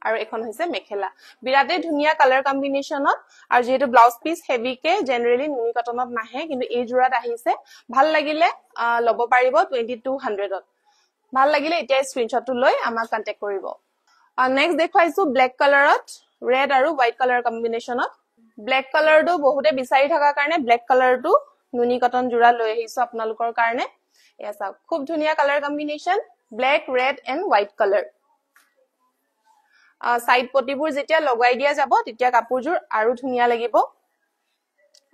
aru ekhon hoise mekhela birate dhunia color combination ot aru jehetu blouse piece heavy ke generally nuni cotton ot nahe kintu ei jurat ahise bhal lagile lobo paribo 2200 ot bhal lagile etia screenshot to loi ama contact koribo next dekhaisu black color ot red aru white color combination ot black color do bohude bisari thaka karne black color to nuni cotton jura loi ahisu apnalukor karne yes khub dhunia color combination black red and white color side potibur jetia logai dia jabo titia kapurjur aru dhunia lagibo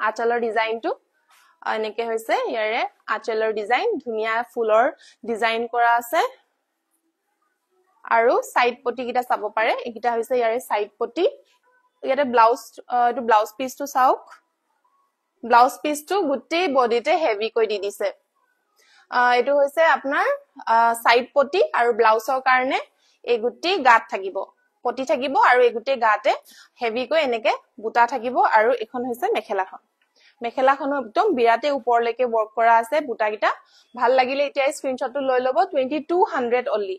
achalor design to eneke hoise yare achalor design dhunia fulor design kora ase aru side poti kita sabo pare ekita hoise yare side poti yate blouse to blouse piece to sauk blouse piece to gutte body te heavy koi di dise etu hoise apnar side poti aru blouse or karne e gutti gat thakibo poti thakibo aru e gutte gate heavy koi eneke buta thakibo aru ekhon hoise mekhela khon ekdom birate upor leke work kora ase buta kita bhal lagile etia screenshot to loi lobo 2200 only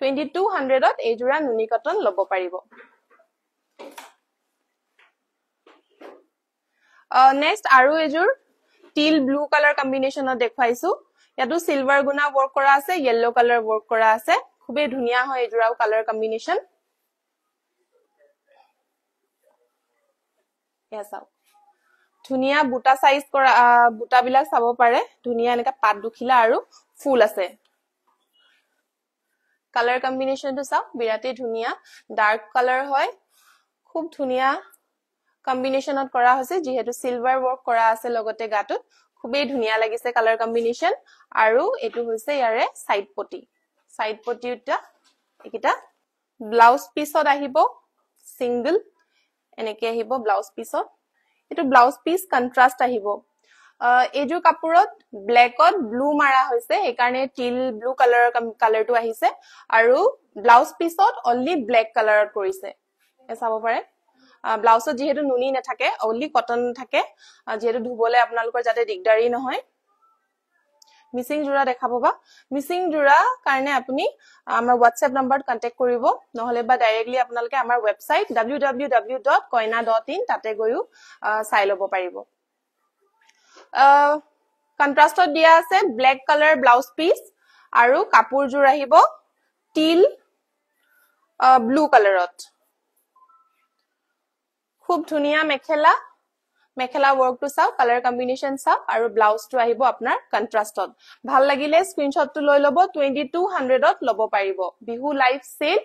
2200 ot ejura nuni cotton lobo paribo next aru ejur teal blue color combination ot dekhwaisu yatu silver guna work kora ase yellow color work kora ase khube dhunia hoy ejura color combination yes dhunia buta size kora buta bilak sabo pare dhunia eneka pat dukhila aru full ase color combination to sa birate dhunia dark color hoy khub dhunia combination ot kora hoise jehetu silver work kora ase logote gatut খুবেই ধুনিয়া লাগিছে colour combination আৰু এটো হৈছে ইয়াৰে side পটিটা একিটা blouse পিছত আহিব single এনেকে আহিব ব্লাউজ পিছত এটো ব্লাউজ পিস কন্ট্ৰাস্ট আহিব এজো কাপোৰত ব্ল্যাকত ব্লু মাৰা হৈছে এই কাৰণে টিল ব্লু কালাৰটো আহিছে আৰু ব্লাউজ পিছত অনলি ব্ল্যাক কালাৰত কৰিছে চাব পাৰে ব্লাউজত যেহেতু নুনি নাথাকে অনলি কটন থাকে যেহেতু ধুবলে আপোনালোকৰ যাতে দিগদাৰি নহয় মিসিং জোৰা দেখাববা মিসিং জোৰা কাৰণে আপুনি আমাৰ WhatsApp নম্বৰত কন্টাক্ট কৰিব নহলে বা ডাইৰেক্টলি আপোনালোকে আমাৰ ওয়েবসাইট www.koina.in তাতে গৈও চাই লব পাৰিব কন্ট্ৰাস্টত দিয়া আছে ব্ল্যাক কালাৰ ব্লাউজ পিস আৰু কাপোৰজোৰ আহিব টিল ব্লু কালাৰত খুব ধুনিয়া মেখেলা ওয়াৰ্কটো চাও কালাৰ কম্বিনেশন চাও আৰু ব্লাউজটো আহিব আপোনাৰ কন্ট্ৰাস্টত ভাল লাগিলে স্ক্ৰিনশ্বটটো লৈ লব 2200 ত লব পাৰিব বিহু লাইভ সেল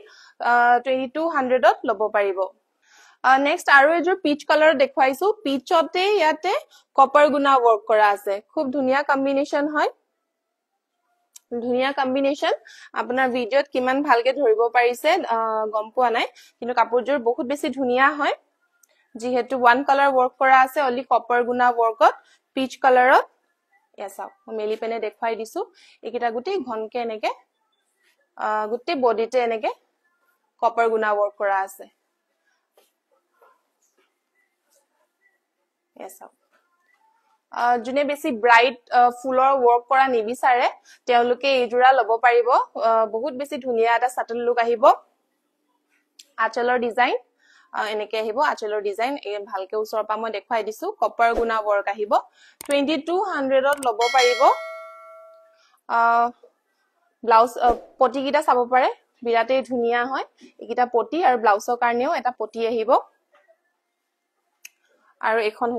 2200 ত লব পাৰিব নেক্সট আৰু এজোৰ পিচ কালাৰ দেখুৱাইছো পিচতে ইয়াতে কপাৰ গুনা ওয়াৰ্ক কৰা আছে খুব ধুনিয়া কম্বিনেশন হয় ধুনিয়া কম্বিনেশন আপোনাৰ ভিডিওত কিমান ভালকে ধৰিব পাৰিছে গম পোৱা নাই কিন্তু কাপোৰজোৰ বহুত বেছি ধুনিয়া হয় যেহেতু ওয়ান কালার ওয়ার্ক করা আছে অনলি কপার গুনা ওয়ার্কত পিচ কালারত এসাও মেলি পেনে দেখাই দিছো একিটা গুটি ঘনকে এনেকে গুটি বডিতে এনেকে কপার গুনা ওয়ার্ক করা আছে এসাও জুনে বেছি ব্ৰাইট ফুলৰ ওয়াৰ্ক কৰা নিবিচাৰে তেওঁলোকে এইজোৰা লব পাৰিব বহুত বেছি ধুনিয়া এটা সাটল লুক আহিব আঁচলৰ ডিজাইন এনেকে আহিব আঁচলৰ ডিজাইন ভালকে ওচৰৰ পা মই দেখাই দিছো কপাৰ গুনা ওয়াৰ্ক আহিব 2200 ত লব পাৰিব ব্লাউজ পটি কিটা চাব পাৰে বিৰাতে ধুনিয়া হয় একিটা পটি আৰু ব্লাউজৰ কাৰণেও এটা পটি আহিব আৰু এখন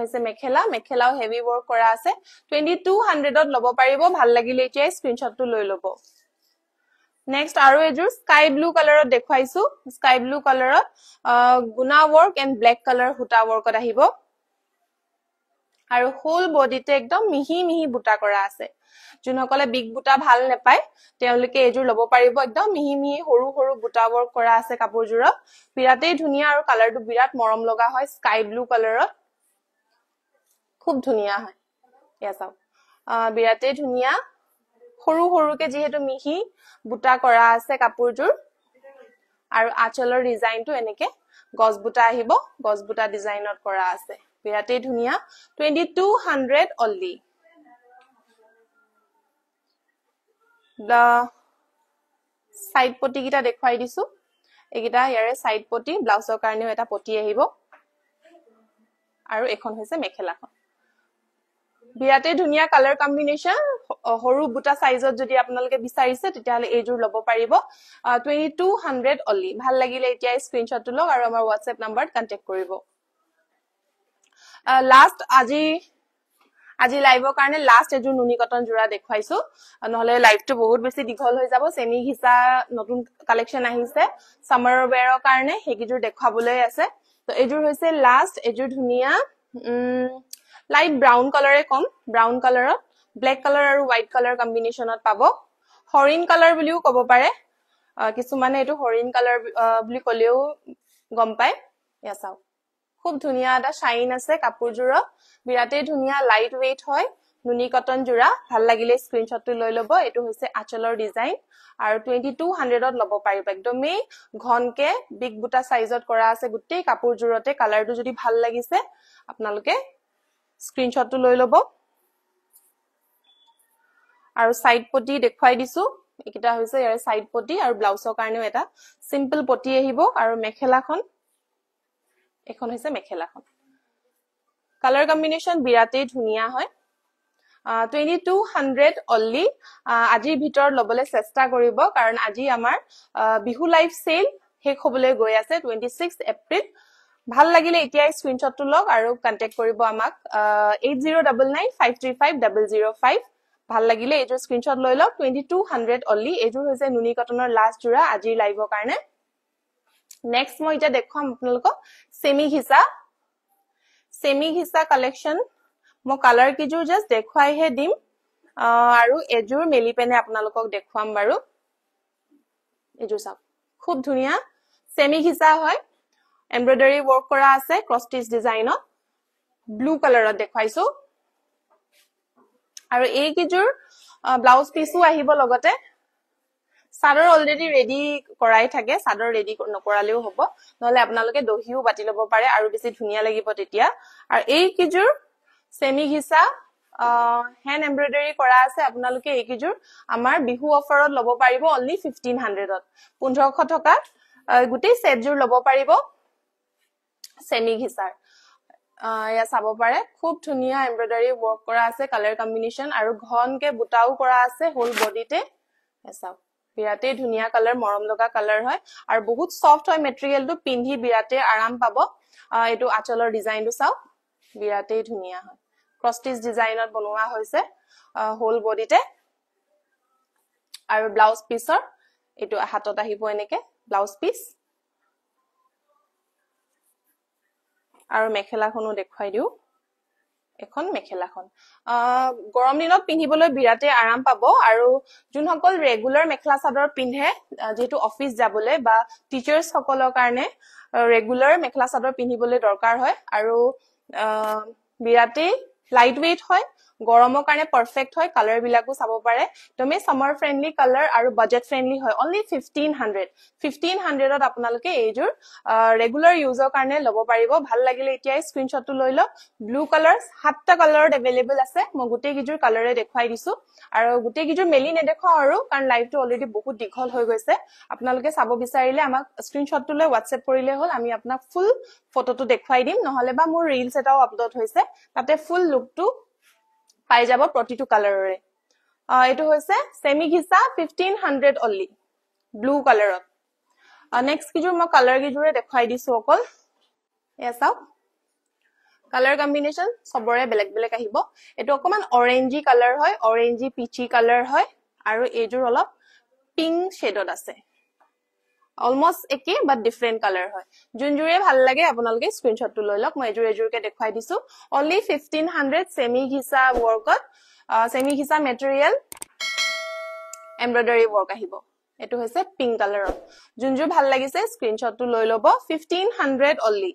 হৈছে মেখেলাও হেভি ওয়াৰ্ক কৰা আছে 2200 ত লব পাৰিব ভাল লাগিলে এতিয়া স্ক্ৰিনশ্বটটো লৈ লব নেক্সট আৰু এজোৰ স্কাই ব্লু কালাৰত দেখুৱাইছো স্কাই ব্লু কালাৰত গুনা ওয়াৰ্ক এন্ড ব্ল্যাক কালাৰ হুটা ওয়াৰ্কত আহিব আৰু হোল বডিতে একদম মিহি বুটা কৰা আছে জুনকলে বিগ বুটা ভাল নেপায় তেওঁলোকে এজোৰ লব পাৰিব একদম মিহি সৰু বুটা ওয়াৰ্ক কৰা আছে কাপোৰজোৰত বিৰাতেই ধুনিয়া আৰু কালাৰটো বিৰাট মৰম লগা হয় স্কাই ব্লু কালাৰত খুব ধুনিয়া হয় ইয়া চাও বিৰাতেই ধুনিয়া সৰুকে যেহেতু মিহি বুটা কৰা আছে কাপোৰজোৰ আৰু আঁচলৰ ডিজাইনটো এনেকে গছ বুটা আহিব গছ বুটা ডিজাইনত কৰা আছে বিৰাতেই ধুনিয়া 2200 অনলি দা সাইড পটি কিটা দেখুৱাই দিছো একিটা ইয়াৰে সাইড পটি ব্লাউজৰ কাৰণেও এটা পটি আহিব আৰু এখন হৈছে মেখেলাখন বিৰাতে ধুনিয়া কালাৰ কম্বিনেশন হৰু বুটা সাইজত যদি আপোনালোকে বিচাৰিছে তেতিয়ালে এইজোৰ লব পাৰিব 2200 অনলি ভাল লাগিলে এতিয়া স্ক্ৰিনশ্বটটো লওক আৰু আমাৰ WhatsApp নম্বৰত কন্টাক্ট কৰিব লাষ্ট আজি লাইভৰ কাৰণে লাষ্ট এজোৰ নুনি কটন জোৰা দেখুৱাইছো নহলে লাইভটো বহুত বেছি দীঘল হৈ যাব সেমি হিসা নতুন কালেকশন আহিছে সামাৰ ওয়্যাৰৰ কাৰণে হেকিজোৰ দেখাবলৈ আছে তো এজোৰ হৈছে লাষ্ট এজোৰ ধুনিয়া লাইট ব্ৰাউন কালাৰে কম ব্ৰাউন কালাৰত ব্ল্যাক কালাৰ আৰু হোয়াইট কালাৰ কম্বিনেশনত পাবো হৰিণ কালাৰ বুলিও কব পাৰে কিছু মানে এটো হরিণ কালার বুলি কলেও গম পায় ইয়া চাও খুব ধুনিয়া এটা শাইন আছে কাপোৰজোৰ বিৰাতে ধুনিয়া লাইট ওয়েট হয় নুনি কটন জোৰা ভাল লাগিলে স্ক্ৰিনশ্বটটো লৈ লব এটো হৈছে আঁচলৰ ডিজাইন আৰু 2200 ত লব পাৰিব একদমই ঘনকে বিগ বুটা সাইজত কৰা আছে গুটেই কাপোৰজোৰতে কালাৰটো যদি ভাল লাগিছে আপোনালোকে স্ক্ৰিনশ্বটটো লৈ লব আৰু সাইড পটি দেখুৱাই দিছো একিটা হৈছে ইয়াৰ সাইড পটি আৰু ব্লাউজৰ কাৰণেও এটা সিম্পল পটি আহিব আৰু মেখেলাখন এখন হৈছে মেখেলাখন কালাৰ কম্বিনেশন বিৰাতে ধুনিয়া হয় 2200 অনলি আজিৰ ভিতৰত লবলে চেষ্টা কৰিব কাৰণ আজি আমাৰ বিহু লাইভ সেল শেষ হ'বলৈ গৈ আছে 26 এপ্ৰিল ভাল লাগিলে এতিয়া স্ক্ৰিনশ্বটটো লওক আৰু কন্টাক্ট কৰিব আমাক 8099535005 ভাল লাগিলে এজোৰ স্ক্ৰিনশ্বট লৈ লওক 2200 অনলি এজোৰ হৈছে নুনি কটনৰ লাষ্ট জোৰা আজিৰ লাইভৰ কাৰণে নেক্সট মই এটা দেখাম আপোনালোকক সেমি ঘিচা কালেকশন মই কালাৰ কিজোৰ জাস্ট দেখুৱাইহে দিম আৰু এজোৰ মেলি পেনে আপোনালোকক দেখুৱাম বাৰু এজোৰ চাওক খুব ধুনিয়া সেমি ঘিচা হয় এমব্ৰয়ডাৰী ওয়াৰ্ক কৰা আছে ক্ৰস ষ্টিচ ডিজাইনত ব্লু কালাৰত দেখুৱাইছো আৰু এই কিজোৰ ব্লাউজ পিসও আহিব লগতে সাদৰ অলৰেডি ৰেডি কৰাই থাকে সাদৰ ৰেডি নকৰালেও হ'ব নহলে আপোনালোকে দহিও বাতি লব পাৰে আৰু বেছি ধুনিয়া লাগিব তেতিয়া আৰু এই কিজোৰ সেমি ঘিচা হ্যান্ড এমব্ৰয়ডাৰী কৰা আছে আপোনালোকে এই কিজোৰ আমাৰ বিহু অফাৰত লব পাৰিব only 1500 ত 1500 টকা গুটেই সেট জোৰ লব পাৰিব সেমি ঘিচাৰ या চাব পাৰে খুব ধুনিয়া এমব্ৰয়ডাৰী ওয়াৰ্ক কৰা আছে কালাৰ কম্বিনেশন আৰু ঘনকে বুটাও কৰা আছে হোল বডিতে এসা বিৰাতে ধুনিয়া কালাৰ মৰম লগা কালাৰ হয় আৰু বহুত সফট হয় মেটেৰিয়েলটো পিন্ধি বিৰাতে আৰাম পাব এটো আচলৰ ডিজাইনটো চাও বিৰাতে ধুনিয়া হয় ক্ৰস ষ্টিচ ডিজাইনত বনোৱা হৈছে হোল বডিতে আৰু ব্লাউজ পিসৰ এটো হাতত আহিব এনেকে ব্লাউজ পিস আৰু মেখেলাখনো দেখুৱাই দিও এখন মেখেলাখন গৰম দিনত পিন্ধিবলৈ বিৰাতে আৰাম পাব আৰু যোনসকল ৰেগুলাৰ মেখেলা চাদৰ পিন্ধে যেটো অফিস যাবলৈ বা টিচাৰ্স সকলৰ কাৰণে ৰেগুলাৰ মেখেলা চাদৰ পিন্ধিবলৈ দৰকাৰ হয় আৰু বিৰাতে লাইট weight হয় গৰমৰ কাৰণে পাৰফেক্ট হয় কালাৰ বিলাকো চাব পাৰে তুমি সামাৰ ফ্ৰেন্ডলি কালাৰ আৰু বাজেট ফ্ৰেন্ডলি হয় only 1500 ত আপোনালোকে এইজোৰ ৰেগুলাৰ ইউজৰ কাৰণে লব পাৰিব ভাল লাগিলে এতিয়া স্ক্ৰিনশ্বটটো লৈ লওক ব্লু কালাৰ 7টা কালাৰত अवेलेबल আছে মই গুটেই কিজোৰ কালাৰে দেখুৱাই দিছো আৰু গুটেই কিজোৰ মেলি নেদেখাও আৰু কাৰণ লাইভটো অলৰেডি বহুত দীঘল হৈ গৈছে আপোনালোকে চাব বিচাৰিলে আমাক স্ক্ৰিনশ্বটটো লৈ WhatsApp কৰিলে হ'ল আমি আপোনাক ফুল ফটোটো দেখুৱাই দিম নহলে বা মোৰ ৰিলছ এটাও আপলোড হৈছে তাতে ফুল লুকটো পাই যাব প্ৰতিটো কালাৰৰে এটো হৈছে সেমি ঘিচা 1500 only ব্লু কালাৰত নেক্সট কিজোৰ মই কালাৰ কিজোৰে দেখুৱাই দিছো অকল এসাও কালাৰ কম্বিনেশন সবৰে বেলেগ বেলেগ আহিব এটো অকমান অৰেঞ্জি কালাৰ হয় অৰেঞ্জি পিচি কালাৰ হয় আৰু এজোৰ অলপ পিংক শেডত আছে অলমোস্ট একে বাট ডিফাৰেন্ট কালাৰ হয় জুনজুৰে ভাল লাগে আপোনালোকে স্ক্ৰিনশ্বটটো লৈ লওক মই এজোৰকে দেখুৱাই দিছো only 1500 সেমি ঘিচা ওয়াৰ্কত সেমি ঘিচা মেটেৰিয়েল এমব্ৰয়ডাৰী ওয়াৰ্ক আহিব এটো হৈছে পিংক কালাৰত জুনজুৰ ভাল লাগিছে স্ক্ৰিনশ্বটটো লৈ লব 1500 only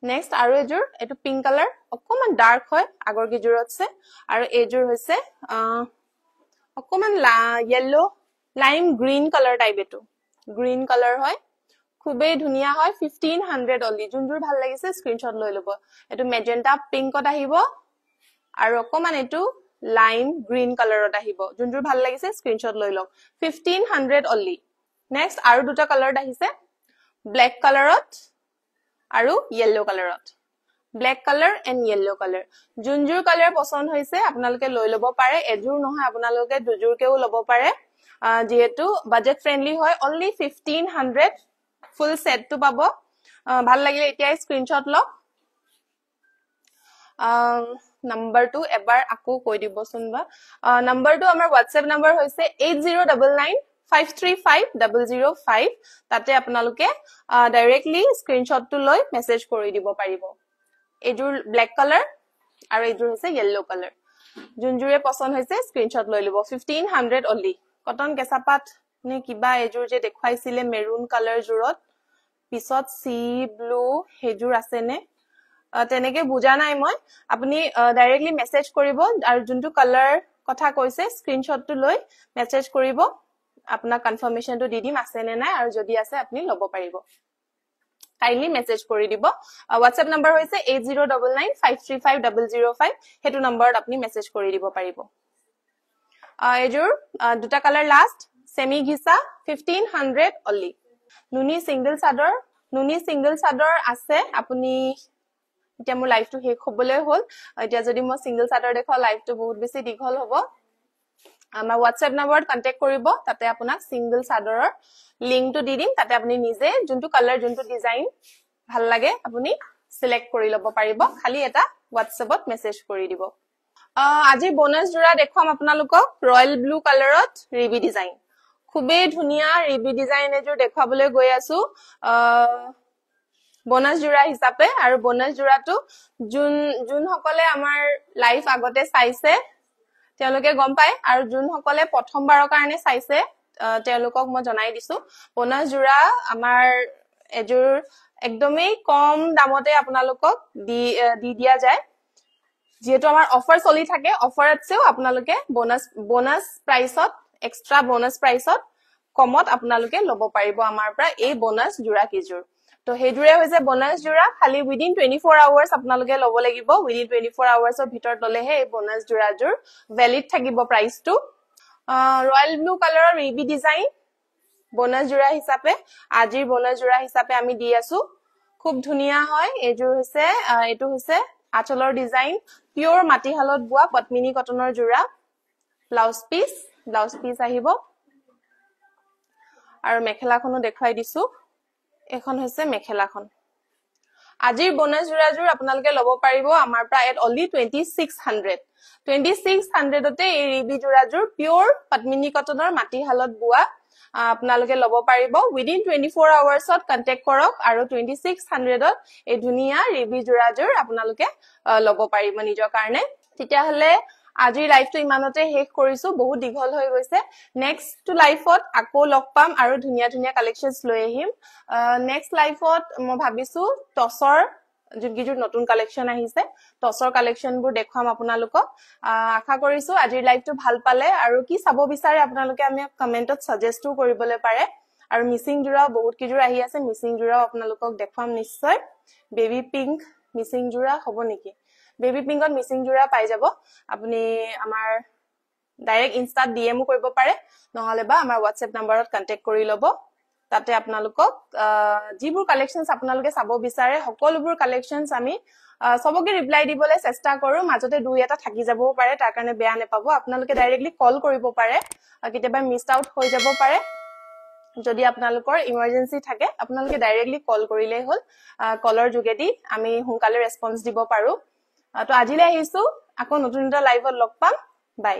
নেক্সট আৰু এজোৰ এটো পিংক কালাৰ অকমান ডাৰ্ক হয় আগৰ কিজোৰতছে আৰু এজোৰ হৈছে অকমান yellow লাইম গ্ৰীন কালাৰ টাইপ এটো গ্ৰীন কালাৰ হয় খুবেই ধুনিয়া হয় 1500 only জুনজুৰ ভাল লাগিছে স্ক্ৰিনশ্বট লৈ লব এটো মেজেন্টা পিংকত আহিব আৰু অকমান এটো লাইম গ্ৰীন কালাৰত আহিব জুনজুৰ ভাল লাগিছে স্ক্ৰিনশ্বট লৈ লওক 1500 only নেক্সট আৰু দুটা কালাৰত আহিছে ব্ল্যাক কালাৰত আৰু yellow কালাৰত black colour and yellow colour জুনজুৰ কালাৰ পছন্দ হৈছে আপোনালোকে লৈ লব পাৰে এজোৰ নহয় আপোনালোকে দুজোৰকেও লব পাৰে যেহেতু বাজেট ফ্ৰেন্ডলি হয় only 1500 ফুল সেটটো পাব ভাল লাগিলে এতিয়া স্ক্ৰিনশ্বট লওক numberটো এবাৰ আকো কৈ দিবচোন বা numberটো আমাৰ WhatsApp number হৈছে 8099535005 তাতে আপোনালোকে ডাইৰেক্টলি স্ক্ৰিনশ্বটটো লৈ মেসেজ কৰি দিব পাৰিব এজোৰ ব্ল্যাক কালাৰ আৰু এজোৰ হৈছে yellow কালাৰ জুনজুৰে পছন্দ হৈছে স্ক্ৰিনশ্বট লৈ লব 1500 only কটন কেঁচাপাত নে কিবা এজোৰ যে দেখুৱাইছিলে মেৰুন কালাৰ জোৰত পিছত সি ব্লু হেজোৰ আছে নে তেনেকে বুজা নাই মই আপুনি ডাইৰেক্টলি মেসেজ কৰিব আৰু যোনটো কালাৰ কথা কৈছে স্ক্ৰিনশ্বটটো লৈ মেসেজ কৰিব আপোনাৰ কনফাৰ্মেশনটো দি দিম আছে নে নাই আৰু যদি আছে আপুনি লব পাৰিব কাইন্ডলি মেসেজ কৰি দিব WhatsApp নম্বৰ হৈছে 8099535005 হেতু নম্বৰত আপুনি মেসেজ কৰি দিব পাৰিব এজোৰ দুটা কালাৰ লাষ্ট সেমি ঘিচা 1500 only নুনি সিঙ্গেল চাদৰ আছে আপুনি এতিয়া মোৰ লাইভটো শেষ হ'বলৈ হ'ল এতিয়া যদি মই সিঙ্গেল চাদৰ দেখাও লাইভটো বহুত বেছি দীঘল হ'ব আমাৰ WhatsApp নম্বৰত কন্টাক্ট কৰিব তাতে আপোনাক সিঙ্গেল চাদৰৰ লিংকটো দি দিম তাতে আপুনি নিজে যোনটো কালাৰ যোনটো ডিজাইন ভাল লাগে আপুনি সিলেক্ট কৰি লব পাৰিব খালি এটা WhatsAppত মেসেজ কৰি দিব আজি বোনাস জোৰা দেখুৱাম আপোনালোকক ৰয়্যাল ব্লু কালাৰত ৰিবি ডিজাইন খুবেই ধুনিয়া ৰিবি ডিজাইন এজোৰ দেখাবলৈ গৈ আছো বোনাস জোৰা হিচাপে আৰু বোনাস জোৰাটো যোন সকলে আমাৰ লাইভ আগতে চাইছে তেওঁলোকে গম পায় আৰু যোন সকলে প্ৰথমবাৰৰ কাৰণে চাইছে তেওঁলোকক মই জনাই দিছো বোনাস জোৰা আমাৰ এজোৰ একদমেই কম দামতে আপোনালোকক দি দিয়া যায় যেহেতু আমাৰ অফাৰ চলি থাকে অফাৰ আছেও আপোনালোকে বোনাস প্ৰাইসত এক্সট্ৰা বোনাস প্ৰাইসত কমত আপোনালোকে লব পাৰিব আমাৰ পৰা এই বোনাস জোৰা কিজোৰ তো হেজুৰে হৈছে বোনাস জোৰা খালি উইদিন 24 আৱাৰ্স আপোনালোকে লব লাগিব উইদিন 24 আৱাৰ্সৰ ভিতৰত ললেহে এই বোনাস জোৰাজোৰ ভ্যালিড থাকিব প্ৰাইসটো ৰয়্যাল ব্লু কালাৰৰ ৰিবি ডিজাইন বোনাস জোৰা হিচাপে আজিৰ বোনাস জোৰা হিচাপে আমি দি আছো খুব ধুনিয়া হয় এজোৰ হৈছে এটো হৈছে আঁচলৰ ডিজাইন পিওৰ মাটিহালত বোৱা পদ্মিনী কটনৰ জোৰা ব্লাউজ পিস আহিব আৰু মেখেলাখনো দেখাই দিছো এখন হৈছে মেখেলাখন আজিৰ বোনাস জোৰাজোৰ আপোনালোকে লব পাৰিব আমাৰ পৰা এট অনলি 2600 তে এই ৰিবি জোৰাজোৰ পিওৰ পদ্মিনী কটনৰ মাটিহালত বোৱা আপোনালোকে লব পাৰিব উইদিন 24 আৱাৰ্সত কন্টাক্ট কৰক আৰু 2600 ত এই ধুনিয়া ৰিবি জোৰাজোৰ আপোনালোকে লব পাৰিব নিজৰ কাৰণে তেতিয়া হলে আজি লাইভটো ইমানতে শেষ কৰিছো বহুত দীঘল হৈ গৈছে নেক্সট লাইভত আকৌ লগ পাম আৰু ধুনিয়া ধুনিয়া কালেকশনস লৈ আহিম নেক্সট লাইভত মই ভাবিছো টসৰ যোনকিজোৰ নতুন কালেকশন আহিছে টসৰ কালেকশনবোৰ দেখুৱাম আপোনালোকক আশা কৰিছো আজিৰ লাইভটো ভাল পালে আৰু কি চাব বিচাৰে আপোনালোকে আমি কমেন্টত সাজেষ্টও কৰিবলৈ পাৰে আৰু মিসিং জোৰা বহুত কিজোৰ আহি আছে মিসিং জোৰাও আপোনালোকক দেখুৱাম নিশ্চয় বেবি পিংক মিসিং জোৰা হ'ব নেকি বেবি পিংকত মিসিং জোৰা পাই যাব আপুনি আমাৰ ডাইৰেক্ট ইনষ্টাত ডিএমও কৰিব পাৰে নহলে বা আমাৰ WhatsApp নম্বৰত কন্টাক্ট কৰি লব তাতে আপোনালোকক যিবোৰ কালেকশনস আপোনালোকে চাব বিচাৰে সকলোবোৰ কালেকশনস আমি সবকে ৰিপ্লাই দিবলৈ চেষ্টা কৰো মাজতে দুই এটা থাকি যাবও পাৰে তাৰ কাৰণে বেয়া নেপাব আপোনালোকে ডাইৰেক্টলি কল কৰিব পাৰে কেতিয়াবা মিস আউট হৈ যাব পাৰে যদি আপোনালোকৰ ইমাৰ্জেন্সি থাকে আপোনালোকে ডাইৰেক্টলি কল কৰিলেই হল কলৰ যোগেদি আমি সোনকালে ৰেসপন্স দিব পাৰো তো আজিলৈ আহিছো আকৌ নতুন এটা লাইভত লগ পাম বাই